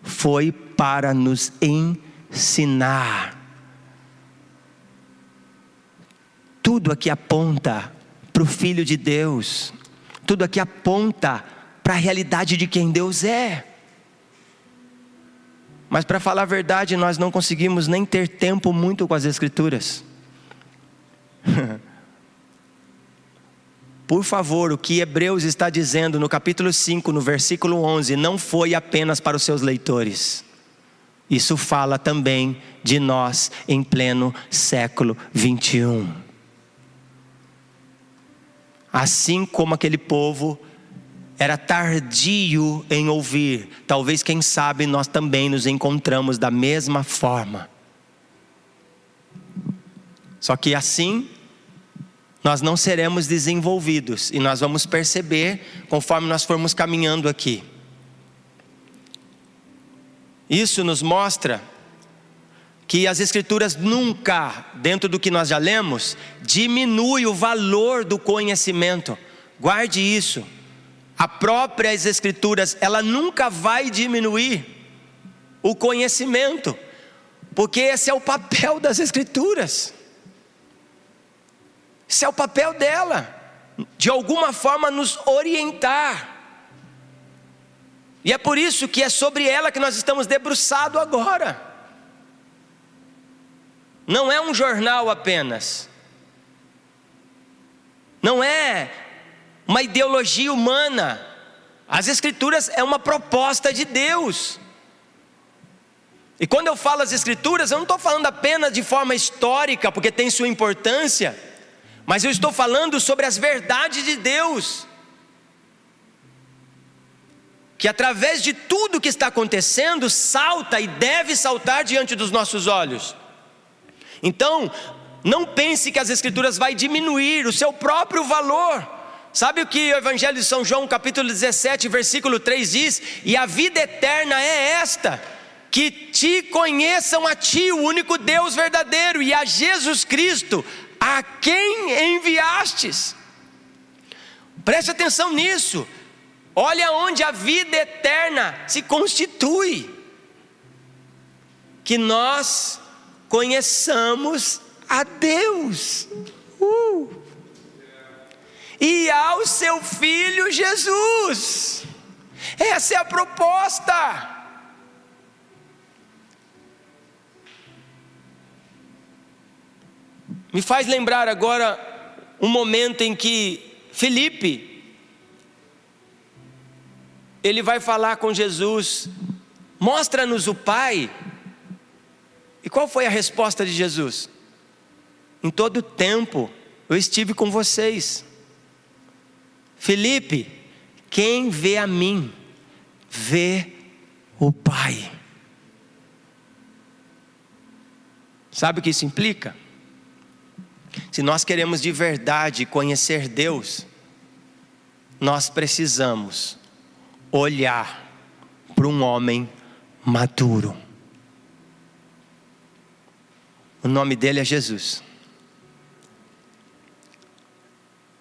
foi para nos ensinar. Tudo aqui aponta para o Filho de Deus. Tudo aqui aponta para a realidade de quem Deus é. Mas para falar a verdade, nós não conseguimos nem ter tempo muito com as Escrituras. Por favor, o que Hebreus está dizendo no capítulo 5, no versículo 11, não foi apenas para os seus leitores. Isso fala também de nós em pleno século 21. Assim como aquele povo era tardio em ouvir, talvez, quem sabe, nós também nos encontramos da mesma forma. Só que assim, nós não seremos desenvolvidos, e nós vamos perceber conforme nós formos caminhando aqui. Isso nos mostra que as Escrituras nunca, dentro do que nós já lemos, diminui o valor do conhecimento. Guarde isso. As próprias Escrituras, ela nunca vai diminuir o conhecimento, porque esse é o papel das Escrituras. Esse é o papel dela, de alguma forma nos orientar. E é por isso que é sobre ela que nós estamos debruçados agora. Não é um jornal apenas. Não é uma ideologia humana. As Escrituras é uma proposta de Deus. E quando eu falo as Escrituras, eu não estou falando apenas de forma histórica, porque tem sua importância, mas eu estou falando sobre as verdades de Deus, que através de tudo que está acontecendo, salta e deve saltar diante dos nossos olhos. Então, não pense que as Escrituras vai diminuir o seu próprio valor. Sabe o que o Evangelho de São João, capítulo 17, versículo 3 diz? E a vida eterna é esta, que te conheçam a ti, o único Deus verdadeiro, e a Jesus Cristo, a quem enviastes. Preste atenção nisso. Olha onde a vida eterna se constitui. Que nós conheçamos a Deus. E ao seu Filho Jesus. Essa é a proposta. Me faz lembrar agora um momento em que Filipe ele vai falar com Jesus: mostra-nos o Pai. E qual foi a resposta de Jesus? Em todo tempo eu estive com vocês. Felipe, quem vê a mim, vê o Pai. Sabe o que isso implica? Se nós queremos de verdade conhecer Deus, nós precisamos olhar para um homem maduro. O nome dele é Jesus.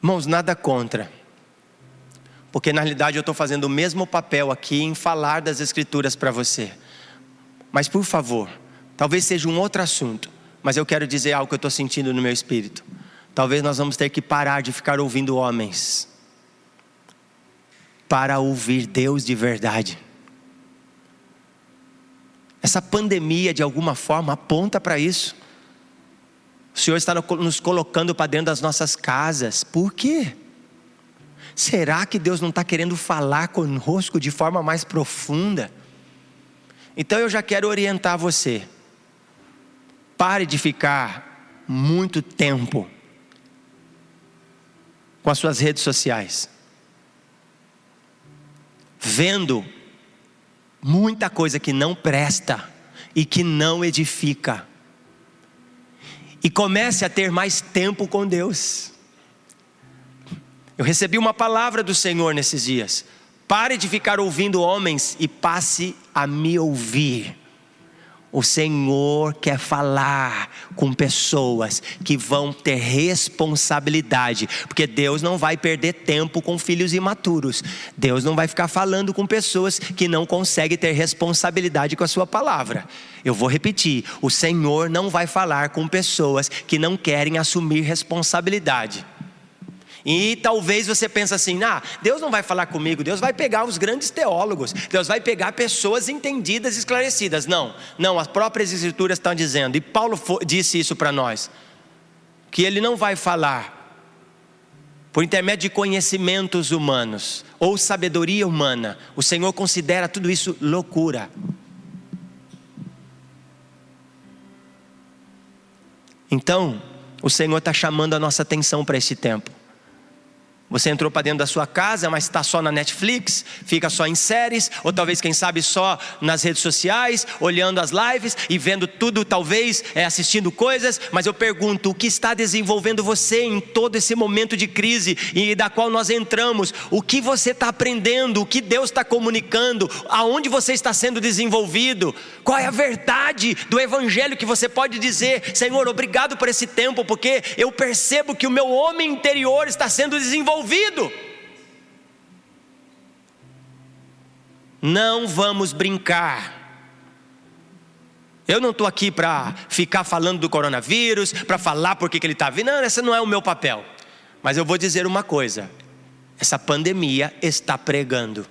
Irmãos, nada contra, porque na realidade eu estou fazendo o mesmo papel aqui em falar das Escrituras para você. Mas por favor, talvez seja um outro assunto, mas eu quero dizer algo que eu estou sentindo no meu espírito. Talvez nós vamos ter que parar de ficar ouvindo homens, para ouvir Deus de verdade. Essa pandemia de alguma forma aponta para isso. O Senhor está nos colocando para dentro das nossas casas. Por quê? Será que Deus não está querendo falar conosco de forma mais profunda? Então eu já quero orientar você. Pare de ficar muito tempo com as suas redes sociais, vendo muita coisa que não presta e que não edifica. E comece a ter mais tempo com Deus. Eu recebi uma palavra do Senhor nesses dias: pare de ficar ouvindo homens e passe a me ouvir. O Senhor quer falar com pessoas que vão ter responsabilidade, porque Deus não vai perder tempo com filhos imaturos. Deus não vai ficar falando com pessoas que não conseguem ter responsabilidade com a sua palavra. Eu vou repetir: o Senhor não vai falar com pessoas que não querem assumir responsabilidade. E talvez você pense assim: Deus não vai falar comigo, Deus vai pegar os grandes teólogos, Deus vai pegar pessoas entendidas, esclarecidas. Não, as próprias Escrituras estão dizendo, e Paulo disse isso para nós, que Ele não vai falar por intermédio de conhecimentos humanos, ou sabedoria humana. O Senhor considera tudo isso loucura. Então, o Senhor está chamando a nossa atenção para esse tempo. Você entrou para dentro da sua casa, mas está só na Netflix, fica só em séries, ou talvez, quem sabe, só nas redes sociais, olhando as lives e vendo tudo, talvez assistindo coisas. Mas eu pergunto: o que está desenvolvendo você em todo esse momento de crise e da qual nós entramos? O que você está aprendendo? O que Deus está comunicando? Aonde você está sendo desenvolvido? Qual é a verdade do Evangelho que você pode dizer: Senhor, obrigado por esse tempo, porque eu percebo que o meu homem interior está sendo desenvolvido. Não vamos brincar. Eu não estou aqui para ficar falando do coronavírus, para falar porque que ele está vindo. Não, esse não é o meu papel. Mas eu vou dizer uma coisa: essa pandemia está pregando.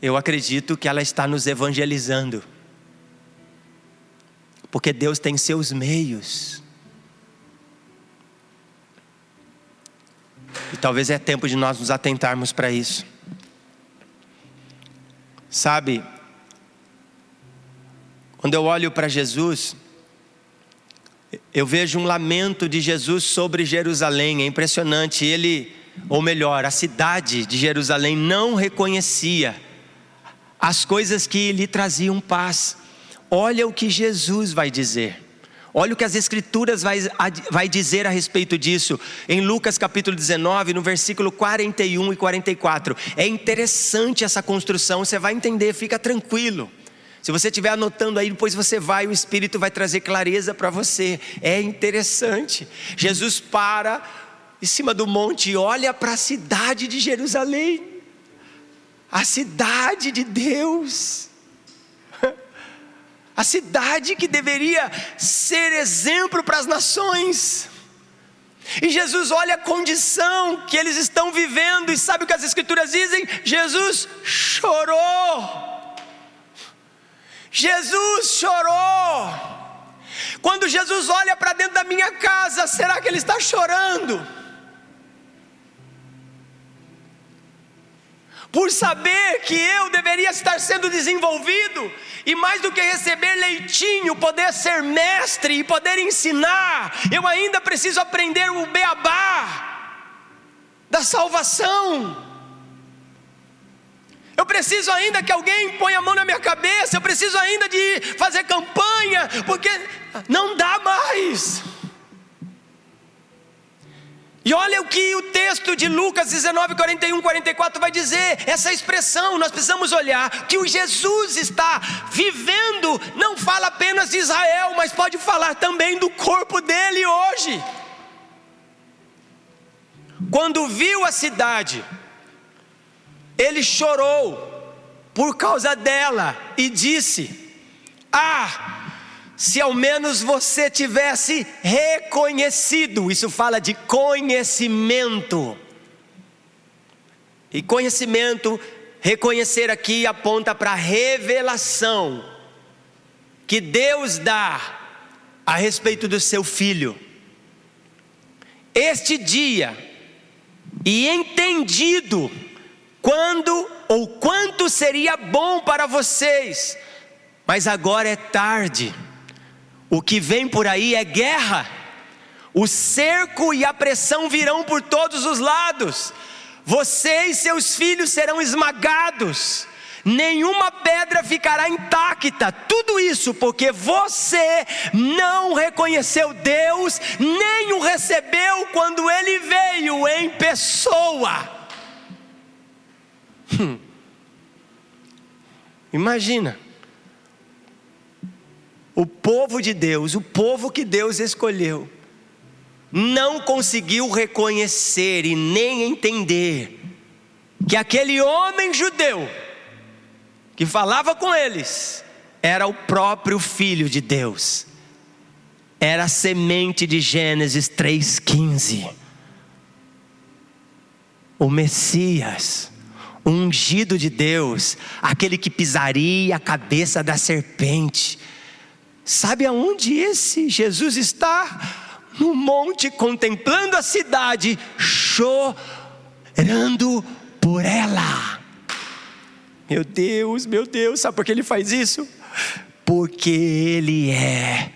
Eu acredito que ela está nos evangelizando, porque Deus tem seus meios. E talvez é tempo de nós nos atentarmos para isso. Sabe, quando eu olho para Jesus, eu vejo um lamento de Jesus sobre Jerusalém. É impressionante. Ou melhor, a cidade de Jerusalém não reconhecia as coisas que lhe traziam paz. Olha o que Jesus vai dizer. Olha o que as Escrituras vai dizer a respeito disso. Em Lucas capítulo 19, no versículo 41 e 44. É interessante essa construção, você vai entender, fica tranquilo. Se você estiver anotando aí, depois você vai, o Espírito vai trazer clareza para você. É interessante. Jesus para em cima do monte e olha para a cidade de Jerusalém. A cidade de Deus. A cidade que deveria ser exemplo para as nações. E Jesus olha a condição que eles estão vivendo. E sabe o que as Escrituras dizem? Jesus chorou. Jesus chorou. Quando Jesus olha para dentro da minha casa, será que Ele está chorando? por saber que eu deveria estar sendo desenvolvido, e mais do que receber leitinho, poder ser mestre e poder ensinar, eu ainda preciso aprender o beabá da salvação. Eu preciso ainda que alguém ponha a mão na minha cabeça, eu preciso ainda de fazer campanha, porque não dá mais. E olha o que o texto de Lucas 19, 41, 44 vai dizer, essa expressão, nós precisamos olhar, que o Jesus está vivendo, não fala apenas de Israel, mas pode falar também do corpo dele hoje. Quando viu a cidade, ele chorou por causa dela e disse: se ao menos você tivesse reconhecido. Isso fala de conhecimento. E conhecimento, reconhecer aqui aponta para a revelação que Deus dá a respeito do seu Filho. Este dia, e entendido quando ou quanto seria bom para vocês, mas agora é tarde. O que vem por aí é guerra. O cerco e a pressão virão por todos os lados. Você e seus filhos serão esmagados. Nenhuma pedra ficará intacta. Tudo isso porque você não reconheceu Deus, nem o recebeu quando Ele veio em pessoa. Imagina, o povo de Deus, o povo que Deus escolheu, não conseguiu reconhecer e nem entender que aquele homem judeu que falava com eles era o próprio Filho de Deus, era a semente de Gênesis 3,15, o Messias, o ungido de Deus, aquele que pisaria a cabeça da serpente. Sabe aonde esse Jesus está? No monte, contemplando a cidade, chorando por ela. Meu Deus, sabe por que ele faz isso? Porque ele é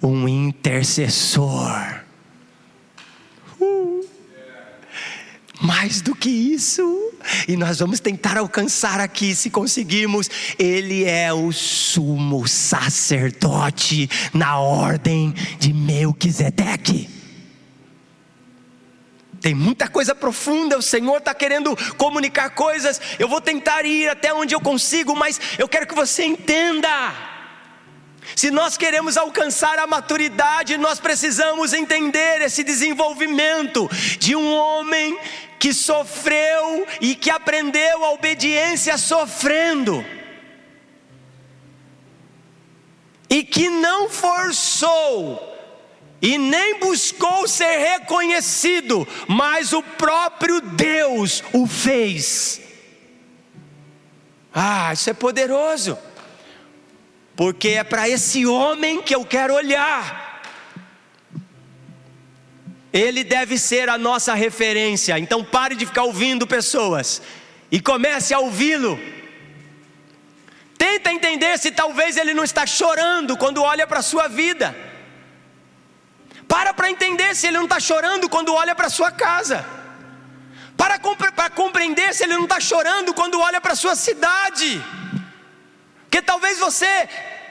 um intercessor. Mais do que isso, e nós vamos tentar alcançar aqui, se conseguirmos, ele é o sumo sacerdote na ordem de Melquisedeque. Tem muita coisa profunda, o Senhor está querendo comunicar coisas. Eu vou tentar ir até onde eu consigo, mas eu quero que você entenda. Se nós queremos alcançar a maturidade, nós precisamos entender esse desenvolvimento de um homem que sofreu e que aprendeu a obediência sofrendo, e que não forçou e nem buscou ser reconhecido, mas o próprio Deus o fez. Isso é poderoso, porque é para esse homem que eu quero olhar. Ele deve ser a nossa referência. Então pare de ficar ouvindo pessoas e comece a ouvi-lo. Tenta entender se talvez ele não está chorando quando olha para a sua vida. Para entender se ele não está chorando quando olha para a sua casa. Para compreender se ele não está chorando quando olha para a sua cidade. Porque talvez você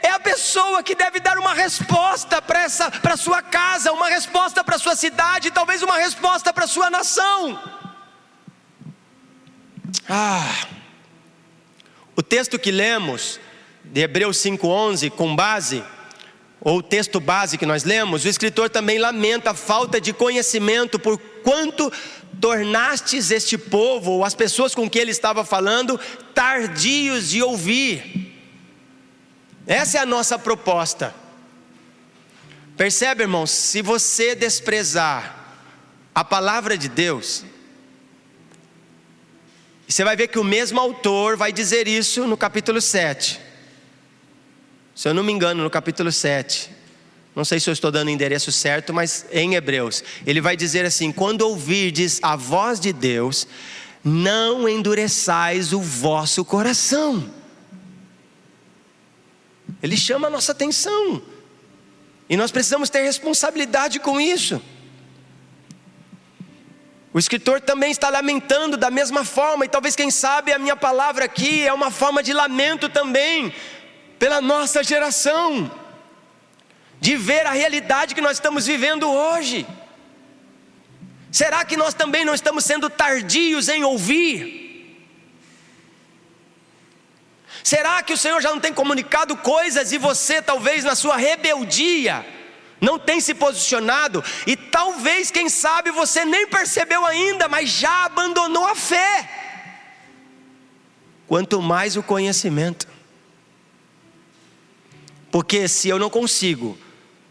é a pessoa que deve dar uma resposta para a sua casa, uma resposta para a sua cidade, talvez uma resposta para a sua nação. O texto que lemos, de Hebreus 5,11, com base, ou o texto base que nós lemos, o escritor também lamenta a falta de conhecimento, por quanto tornastes este povo, ou as pessoas com que ele estava falando, tardios de ouvir. Essa é a nossa proposta. Percebe, irmãos, se você desprezar a palavra de Deus, você vai ver que o mesmo autor vai dizer isso no capítulo 7. Se eu não me engano, no capítulo 7. Não sei se eu estou dando o endereço certo, mas em Hebreus. Ele vai dizer assim: quando ouvirdes a voz de Deus, não endureçais o vosso coração. Ele chama a nossa atenção, e nós precisamos ter responsabilidade com isso. O escritor também está lamentando da mesma forma, e talvez, quem sabe, a minha palavra aqui é uma forma de lamento também, pela nossa geração, de ver a realidade que nós estamos vivendo hoje. Será que nós também não estamos sendo tardios em ouvir? Será que o Senhor já não tem comunicado coisas e você, talvez na sua rebeldia, não tem se posicionado? E talvez, quem sabe, você nem percebeu ainda, mas já abandonou a fé. Quanto mais o conhecimento. Porque se eu não consigo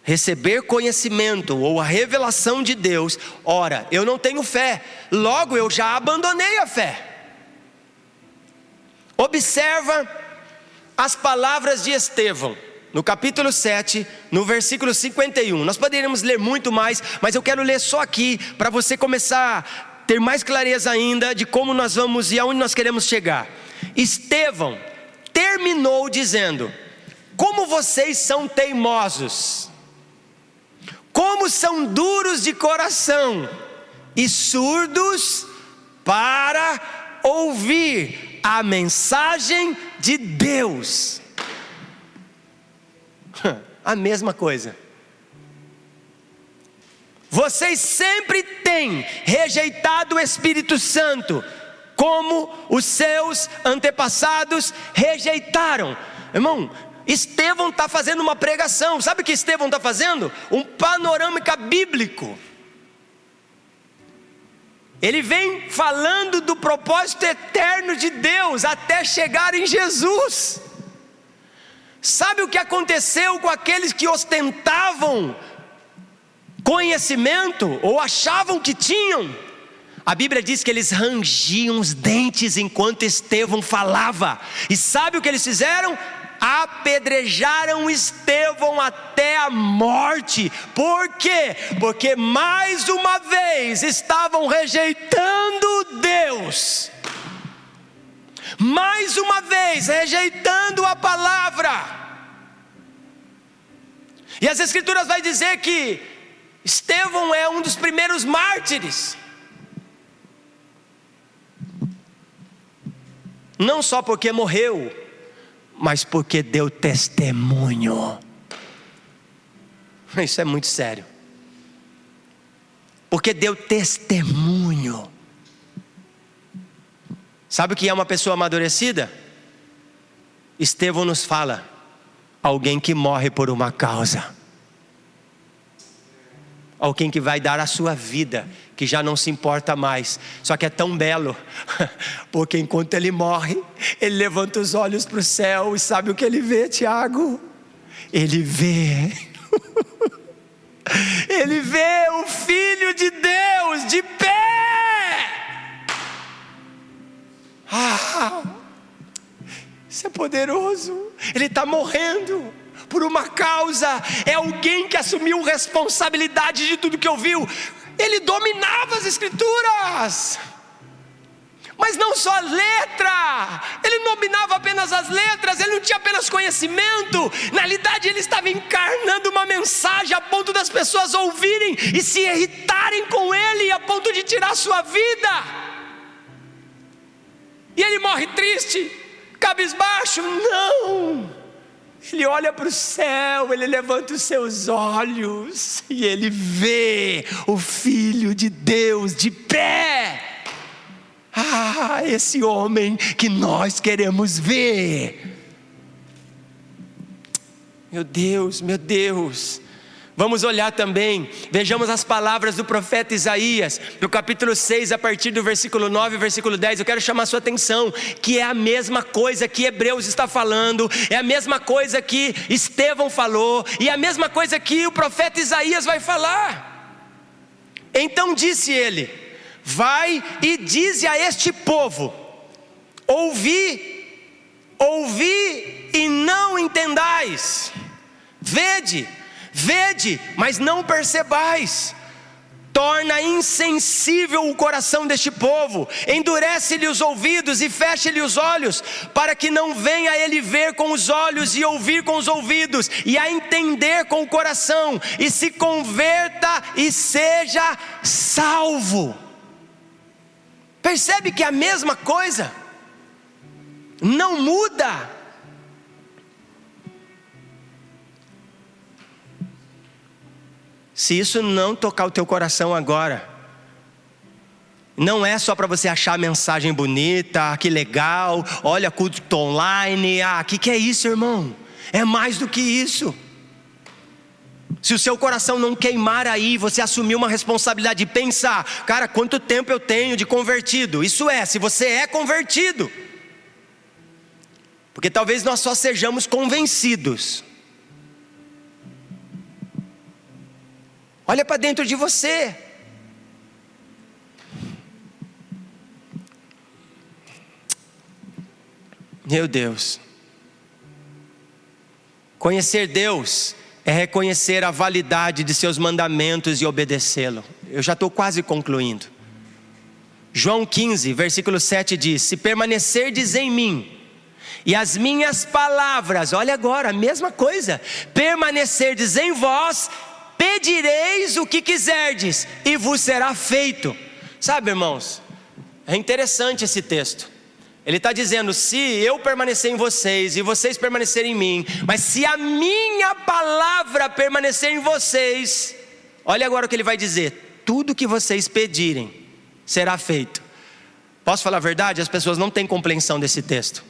receber conhecimento ou a revelação de Deus, ora, eu não tenho fé, logo eu já abandonei a fé. Observa as palavras de Estevão, no capítulo 7, no versículo 51. Nós poderíamos ler muito mais, mas eu quero ler só aqui, para você começar a ter mais clareza ainda de como nós vamos e aonde nós queremos chegar. Estevão terminou dizendo: como vocês são teimosos, como são duros de coração e surdos para ouvir a mensagem de Deus. A mesma coisa. Vocês sempre têm rejeitado o Espírito Santo, como os seus antepassados rejeitaram. Irmão, Estevão está fazendo uma pregação. Sabe o que Estevão está fazendo? Um panorâmica bíblico. Ele vem falando do propósito eterno de Deus até chegar em Jesus. Sabe o que aconteceu com aqueles que ostentavam conhecimento, ou achavam que tinham? A Bíblia diz que eles rangiam os dentes enquanto Estevão falava. E sabe o que eles fizeram? Apedrejaram Estevão até a morte. Por quê? Porque mais uma vez estavam rejeitando Deus, mais uma vez rejeitando a palavra. E as Escrituras vai dizer que Estevão é um dos primeiros mártires, não só porque morreu, mas porque deu testemunho. Isso é muito sério. Porque deu testemunho. Sabe o que é uma pessoa amadurecida? Estevão nos fala: alguém que morre por uma causa, alguém que vai dar a sua vida, que já não se importa mais. Só que é tão belo, porque enquanto ele morre, ele levanta os olhos para o céu, e sabe o que ele vê, Tiago? Ele vê ele vê o Filho de Deus de pé. Isso é poderoso. Ele está morrendo por uma causa. É alguém que assumiu responsabilidade de tudo que ouviu. Ele dominava as Escrituras, mas não só a letra. Ele não dominava apenas as letras, ele não tinha apenas conhecimento. Na realidade, ele estava encarnando uma mensagem a ponto das pessoas ouvirem e se irritarem com ele, a ponto de tirar a sua vida. E ele morre triste, cabisbaixo? Não. Ele olha para o céu, ele levanta os seus olhos e ele vê o Filho de Deus de pé. Esse homem que nós queremos ver. Meu Deus, meu Deus. Vamos olhar também, vejamos as palavras do profeta Isaías, no capítulo 6, a partir do versículo 9 e versículo 10. Eu quero chamar a sua atenção, que é a mesma coisa que Hebreus está falando, é a mesma coisa que Estevão falou, e é a mesma coisa que o profeta Isaías vai falar. Então disse ele: vai e dize a este povo: ouvi e não entendais, vede, mas não percebais, torna insensível o coração deste povo, endurece-lhe os ouvidos e fecha-lhe os olhos, para que não venha ele ver com os olhos e ouvir com os ouvidos, e a entender com o coração, e se converta e seja salvo. Percebe que é a mesma coisa? Não muda. Se isso não tocar o teu coração agora, não é só para você achar a mensagem bonita, que legal, olha culto online, que é isso, irmão? É mais do que isso. Se o seu coração não queimar aí, você assumir uma responsabilidade de pensar, cara, quanto tempo eu tenho de convertido? Isso é, se você é convertido. Porque talvez nós só sejamos convencidos. Olha para dentro de você. Meu Deus. Conhecer Deus é reconhecer a validade de seus mandamentos e obedecê-lo. Eu já estou quase concluindo. João 15, versículo 7 diz: se permanecerdes em mim, e as minhas palavras, olha agora, a mesma coisa, permanecerdes em vós, pedireis o que quiserdes, e vos será feito. Sabe, irmãos, é interessante esse texto. Ele está dizendo, se eu permanecer em vocês, e vocês permanecerem em mim, mas se a minha palavra permanecer em vocês, olha agora o que ele vai dizer: tudo que vocês pedirem, será feito. Posso falar a verdade? As pessoas não têm compreensão desse texto.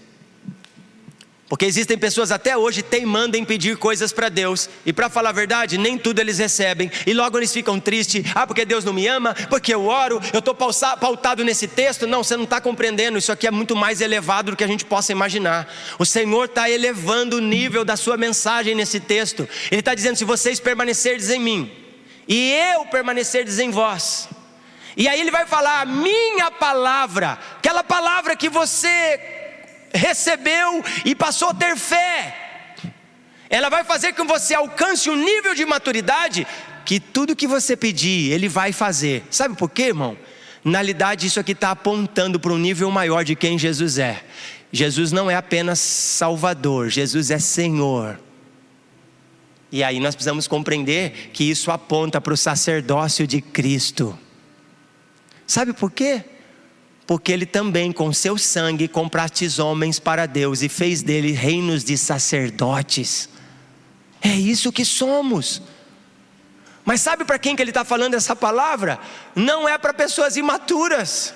Porque existem pessoas até hoje teimando em pedir coisas para Deus, e para falar a verdade, nem tudo eles recebem, e logo eles ficam tristes, porque Deus não me ama, porque eu oro, eu estou pautado nesse texto. Não, você não está compreendendo, isso aqui é muito mais elevado do que a gente possa imaginar. O Senhor está elevando o nível da sua mensagem nesse texto. Ele está dizendo, se vocês permanecerdes em mim, e eu permanecerdes em vós, e aí ele vai falar, a minha palavra, aquela palavra que você recebeu e passou a ter fé, ela vai fazer com que você alcance um nível de maturidade, que tudo que você pedir, Ele vai fazer. Sabe por quê, irmão? Na realidade isso aqui está apontando para um nível maior de quem Jesus é. Jesus não é apenas Salvador, Jesus é Senhor. E aí nós precisamos compreender que isso aponta para o sacerdócio de Cristo. Sabe por quê? Porque Ele também com seu sangue compraste homens para Deus e fez dele reinos de sacerdotes. É isso que somos. Mas sabe para quem que Ele está falando essa palavra? Não é para pessoas imaturas,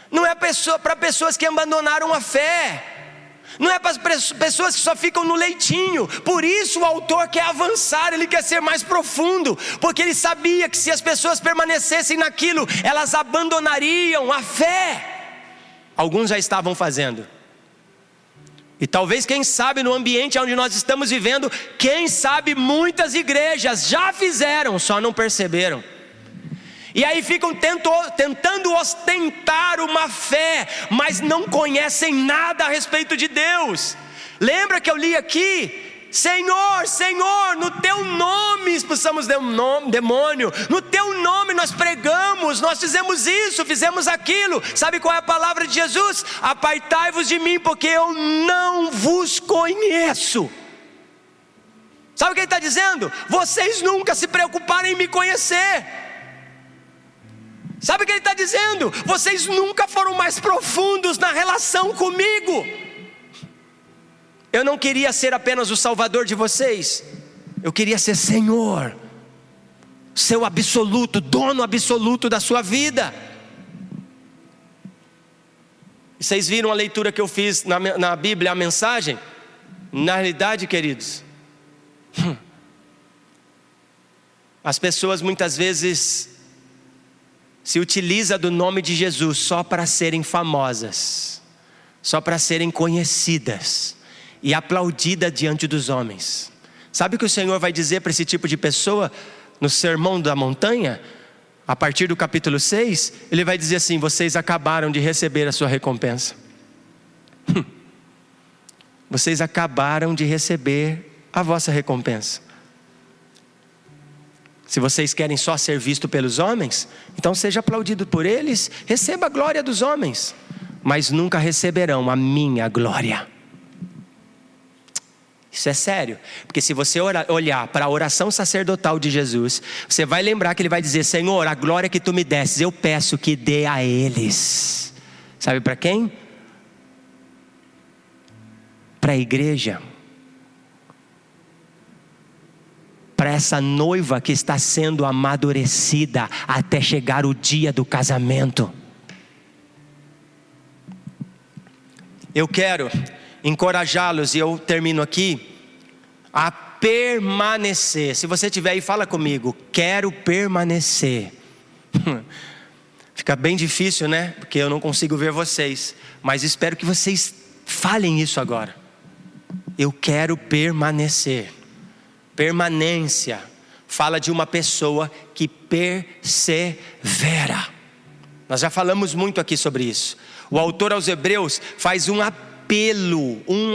não é para pessoas que abandonaram a fé, não é para pessoas que só ficam no leitinho. Por isso o autor quer avançar, ele quer ser mais profundo, porque ele sabia que se as pessoas permanecessem naquilo, elas abandonariam a fé. Alguns já estavam fazendo, e talvez, quem sabe, no ambiente onde nós estamos vivendo, quem sabe muitas igrejas já fizeram, só não perceberam. E aí ficam tentando ostentar uma fé, mas não conhecem nada a respeito de Deus. Lembra que eu li aqui? Senhor, Senhor, no teu nome expulsamos demônio, no teu nome nós pregamos, nós fizemos isso, fizemos aquilo. Sabe qual é a palavra de Jesus? Apartai-vos de mim, porque eu não vos conheço. Sabe o que ele está dizendo? Vocês nunca se preocuparam em me conhecer. Sabe o que ele está dizendo? Vocês nunca foram mais profundos na relação comigo. Eu não queria ser apenas o salvador de vocês, eu queria ser Senhor, seu absoluto, dono absoluto da sua vida. E vocês viram a leitura que eu fiz na Bíblia, a mensagem? Na realidade, queridos, as pessoas muitas vezes se utiliza do nome de Jesus só para serem famosas, só para serem conhecidas e aplaudidas diante dos homens. Sabe o que o Senhor vai dizer para esse tipo de pessoa no Sermão da Montanha? A partir do capítulo 6, Ele vai dizer assim: vocês acabaram de receber a sua recompensa. Vocês acabaram de receber a vossa recompensa. Se vocês querem só ser visto pelos homens, então seja aplaudido por eles, receba a glória dos homens, mas nunca receberão a minha glória. Isso é sério, porque se você olhar para a oração sacerdotal de Jesus, você vai lembrar que ele vai dizer: Senhor, a glória que tu me desses, eu peço que dê a eles. Sabe para quem? Para a igreja. Para essa noiva que está sendo amadurecida até chegar o dia do casamento. Eu quero encorajá-los, e eu termino aqui, a permanecer. Se você estiver aí, fala comigo: quero permanecer. Fica bem difícil, né? Porque eu não consigo ver vocês, mas espero que vocês falem isso agora. Eu quero permanecer. Permanência fala de uma pessoa que persevera. Nós já falamos muito aqui sobre isso. O autor aos Hebreus faz um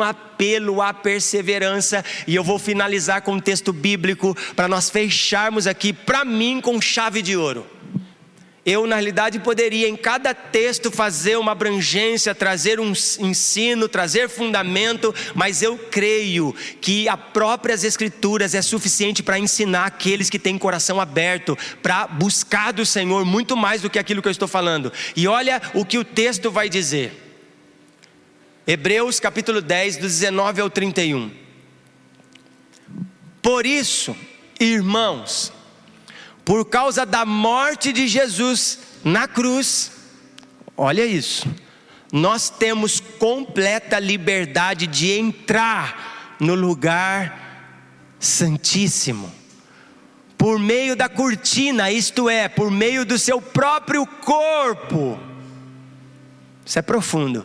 apelo à perseverança. E eu vou finalizar com um texto bíblico para nós fecharmos aqui, para mim, com chave de ouro. Eu, na realidade, poderia em cada texto fazer uma abrangência, trazer um ensino, trazer fundamento, mas eu creio que as próprias Escrituras é suficiente para ensinar aqueles que têm coração aberto, para buscar do Senhor muito mais do que aquilo que eu estou falando. E olha o que o texto vai dizer. Hebreus capítulo 10, do 19 ao 31. Por isso, irmãos, por causa da morte de Jesus na cruz, olha isso, nós temos completa liberdade de entrar no lugar santíssimo, por meio da cortina, isto é, por meio do seu próprio corpo. Isso é profundo.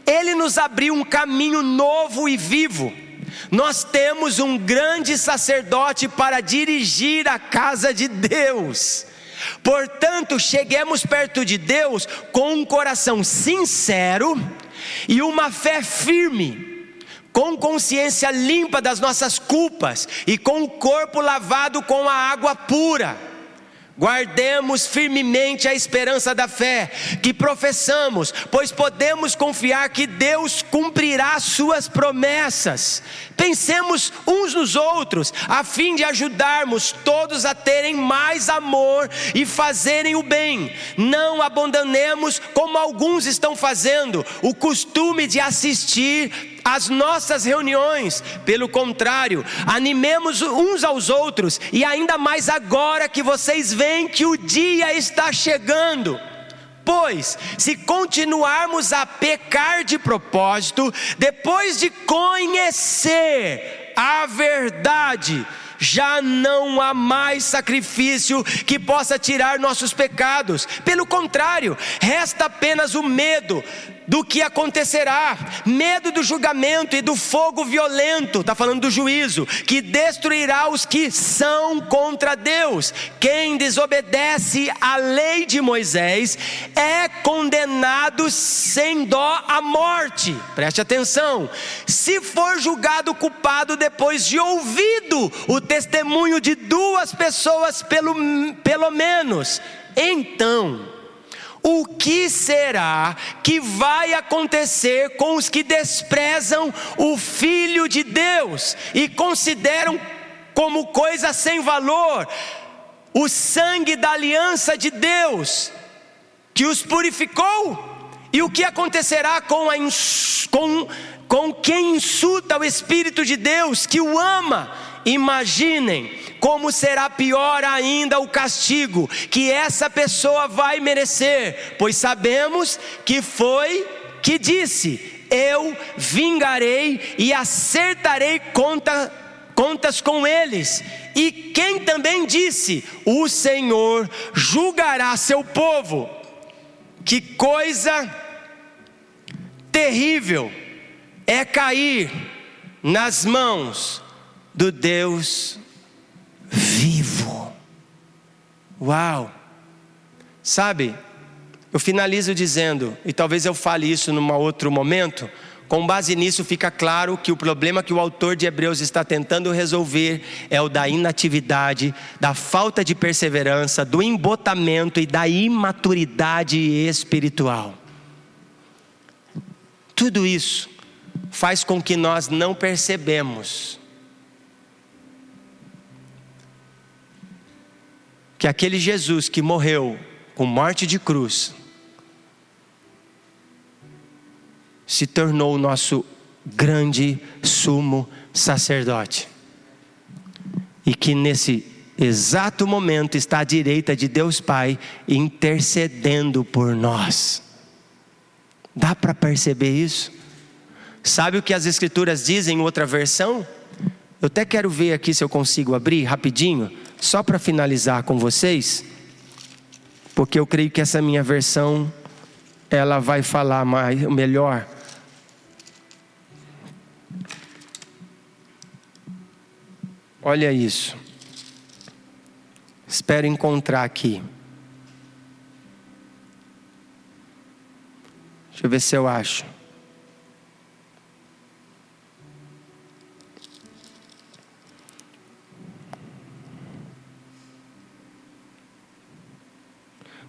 Ele nos abriu um caminho novo e vivo. Nós temos um grande sacerdote para dirigir a casa de Deus. Portanto, cheguemos perto de Deus com um coração sincero e uma fé firme, com consciência limpa das nossas culpas e com o corpo lavado com a água pura. Guardemos firmemente a esperança da fé que professamos, pois podemos confiar que Deus cumprirá suas promessas. Pensemos uns nos outros, a fim de ajudarmos todos a terem mais amor e fazerem o bem. Não abandonemos, como alguns estão fazendo, o costume de assistir às nossas reuniões. Pelo contrário, animemos uns aos outros, e ainda mais agora que vocês veem que o dia está chegando. Pois, se continuarmos a pecar de propósito, depois de conhecer a verdade, já não há mais sacrifício que possa tirar nossos pecados. Pelo contrário, resta apenas o medo do que acontecerá, medo do julgamento e do fogo violento, está falando do juízo, que destruirá os que são contra Deus. Quem desobedece à lei de Moisés é condenado sem dó à morte. Preste atenção: se for julgado culpado depois de ouvido o testemunho de duas pessoas pelo menos, então o que será que vai acontecer com os que desprezam o Filho de Deus e consideram como coisa sem valor o sangue da aliança de Deus que os purificou? E o que acontecerá com quem insulta o Espírito de Deus que o ama? Imaginem como será pior ainda o castigo que essa pessoa vai merecer, pois sabemos que foi que disse: eu vingarei e acertarei contas com eles. E quem também disse: o Senhor julgará seu povo. Que coisa terrível é cair nas mãos do Deus vivo. Uau! Sabe, eu finalizo dizendo, e talvez eu fale isso num outro momento, Com base nisso, fica claro que o problema que o autor de Hebreus está tentando resolver é o da inatividade, da falta de perseverança, do embotamento e da imaturidade espiritual. Tudo isso faz com que nós não percebemos que aquele Jesus que morreu com morte de cruz se tornou o nosso grande sumo sacerdote, e que nesse exato momento está à direita de Deus Pai intercedendo por nós. Dá para perceber isso? Sabe o que as escrituras dizem em outra versão? Eu até quero ver aqui se eu consigo abrir rapidinho, só para finalizar com vocês, porque eu creio que essa minha versão ela vai falar melhor. Olha isso. Espero encontrar aqui. Deixa eu ver se eu acho.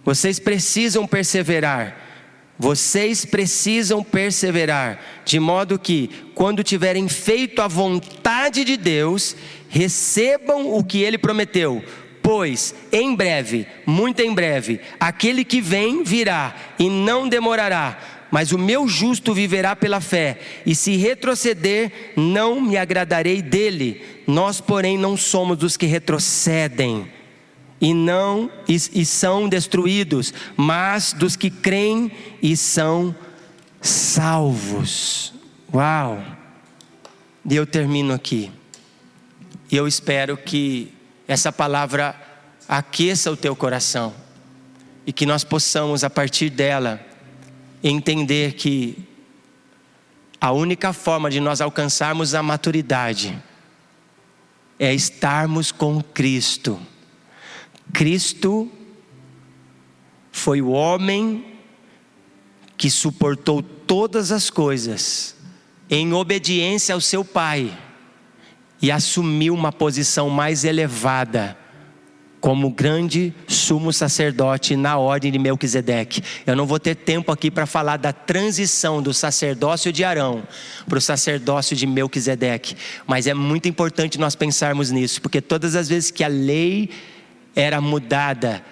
Vocês precisam perseverar. Vocês precisam perseverar, de modo que, quando tiverem feito a vontade de Deus, recebam o que Ele prometeu. Pois, em breve, muito em breve, aquele que vem virá e não demorará. Mas o meu justo viverá pela fé, e se retroceder, não me agradarei dele. Nós, porém, não somos dos que retrocedem e são destruídos, mas dos que creem e são salvos. Uau! E eu termino aqui. E eu espero que essa palavra aqueça o teu coração, e que nós possamos, a partir dela, entender que a única forma de nós alcançarmos a maturidade é estarmos com Cristo. Cristo foi o homem que suportou todas as coisas em obediência ao seu Pai e assumiu uma posição mais elevada como grande sumo sacerdote na ordem de Melquisedeque. Eu não vou ter tempo aqui para falar da transição do sacerdócio de Arão para o sacerdócio de Melquisedeque, mas é muito importante nós pensarmos nisso, porque todas as vezes que a lei era mudada,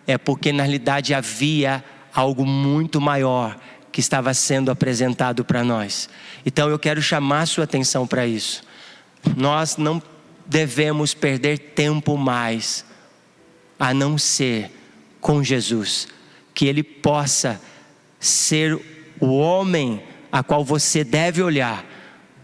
é porque na realidade havia algo muito maior que estava sendo apresentado para nós. Então eu quero chamar a sua atenção para isso. Nós não devemos perder tempo mais, a não ser com Jesus, que Ele possa ser o homem a qual você deve olhar,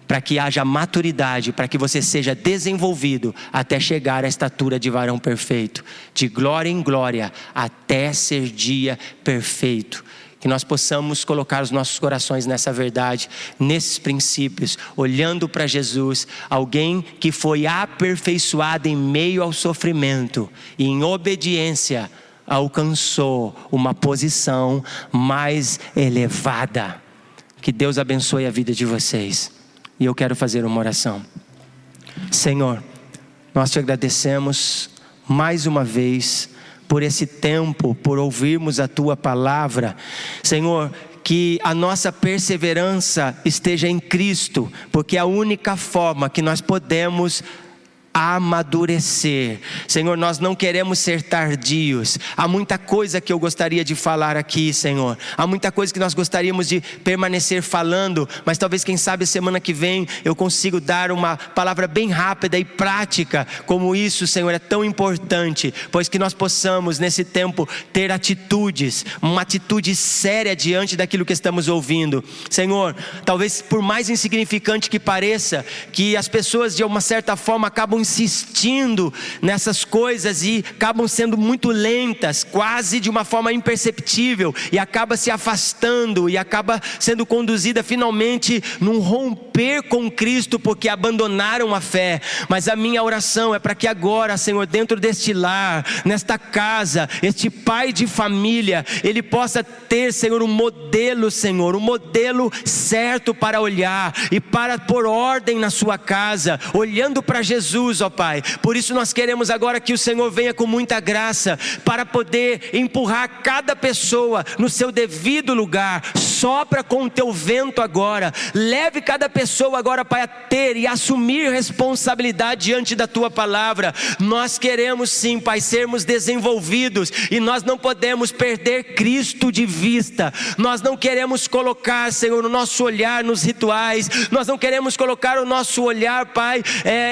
para que haja maturidade, para que você seja desenvolvido até chegar à estatura de varão perfeito, de glória em glória, até ser dia perfeito. Que nós possamos colocar os nossos corações nessa verdade, nesses princípios, olhando para Jesus, alguém que foi aperfeiçoado em meio ao sofrimento e em obediência alcançou uma posição mais elevada. Que Deus abençoe a vida de vocês. E eu quero fazer uma oração. Senhor, nós te agradecemos mais uma vez por esse tempo, por ouvirmos a tua palavra. Senhor, que a nossa perseverança esteja em Cristo, porque é a única forma que nós podemos amadurecer. Senhor, nós não queremos ser tardios. Há muita coisa que eu gostaria de falar aqui, Senhor. Há muita coisa que nós gostaríamos de permanecer falando, mas talvez, quem sabe, semana que vem eu consigo dar uma palavra bem rápida e prática, como isso, Senhor, é tão importante, pois que nós possamos nesse tempo ter atitudes, uma atitude séria diante daquilo que estamos ouvindo. Senhor, talvez por mais insignificante que pareça, que as pessoas de uma certa forma acabam insistindo nessas coisas e acabam sendo muito lentas, quase de uma forma imperceptível, e acaba se afastando e acaba sendo conduzida finalmente num romper com Cristo, porque abandonaram a fé. Mas a minha oração é para que agora, Senhor, dentro deste lar, nesta casa, este pai de família, ele possa ter, Senhor, um modelo, Senhor, um modelo certo para olhar e para pôr ordem na sua casa, olhando para Jesus, ó Pai. Por isso nós queremos agora que o Senhor venha com muita graça para poder empurrar cada pessoa no seu devido lugar. Sopra com o teu vento agora, leve cada pessoa agora, Pai, a ter e assumir responsabilidade diante da tua palavra. Nós queremos sim, Pai, sermos desenvolvidos, e nós não podemos perder Cristo de vista. Nós não queremos colocar, Senhor, o nosso olhar nos rituais, nós não queremos colocar o nosso olhar, Pai,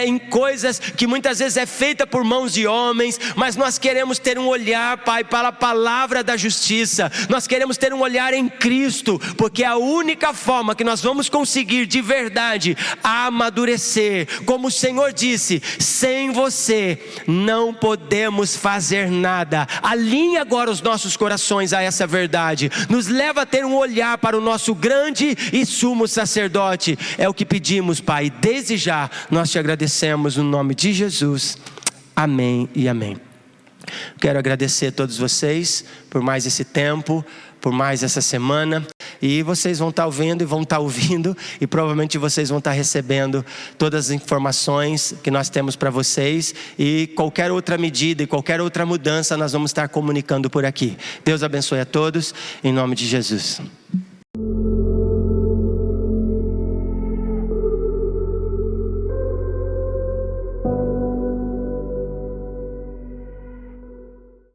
em coisas que muitas vezes é feita por mãos de homens, mas nós queremos ter um olhar, Pai, para a palavra da justiça. Nós queremos ter um olhar em Cristo, porque é a única forma que nós vamos conseguir de verdade amadurecer. Como o Senhor disse, sem você não podemos fazer nada. Alinhe agora os nossos corações a essa verdade, nos leva a ter um olhar para o nosso grande e sumo sacerdote. É o que pedimos, Pai, desde já nós te agradecemos no nome de Jesus, amém e amém. Quero agradecer a todos vocês por mais esse tempo, por mais essa semana, e vocês vão estar ouvindo e vão estar ouvindo, e provavelmente vocês vão estar recebendo todas as informações que nós temos para vocês, e qualquer outra medida e qualquer outra mudança nós vamos estar comunicando por aqui. Deus abençoe a todos, em nome de Jesus.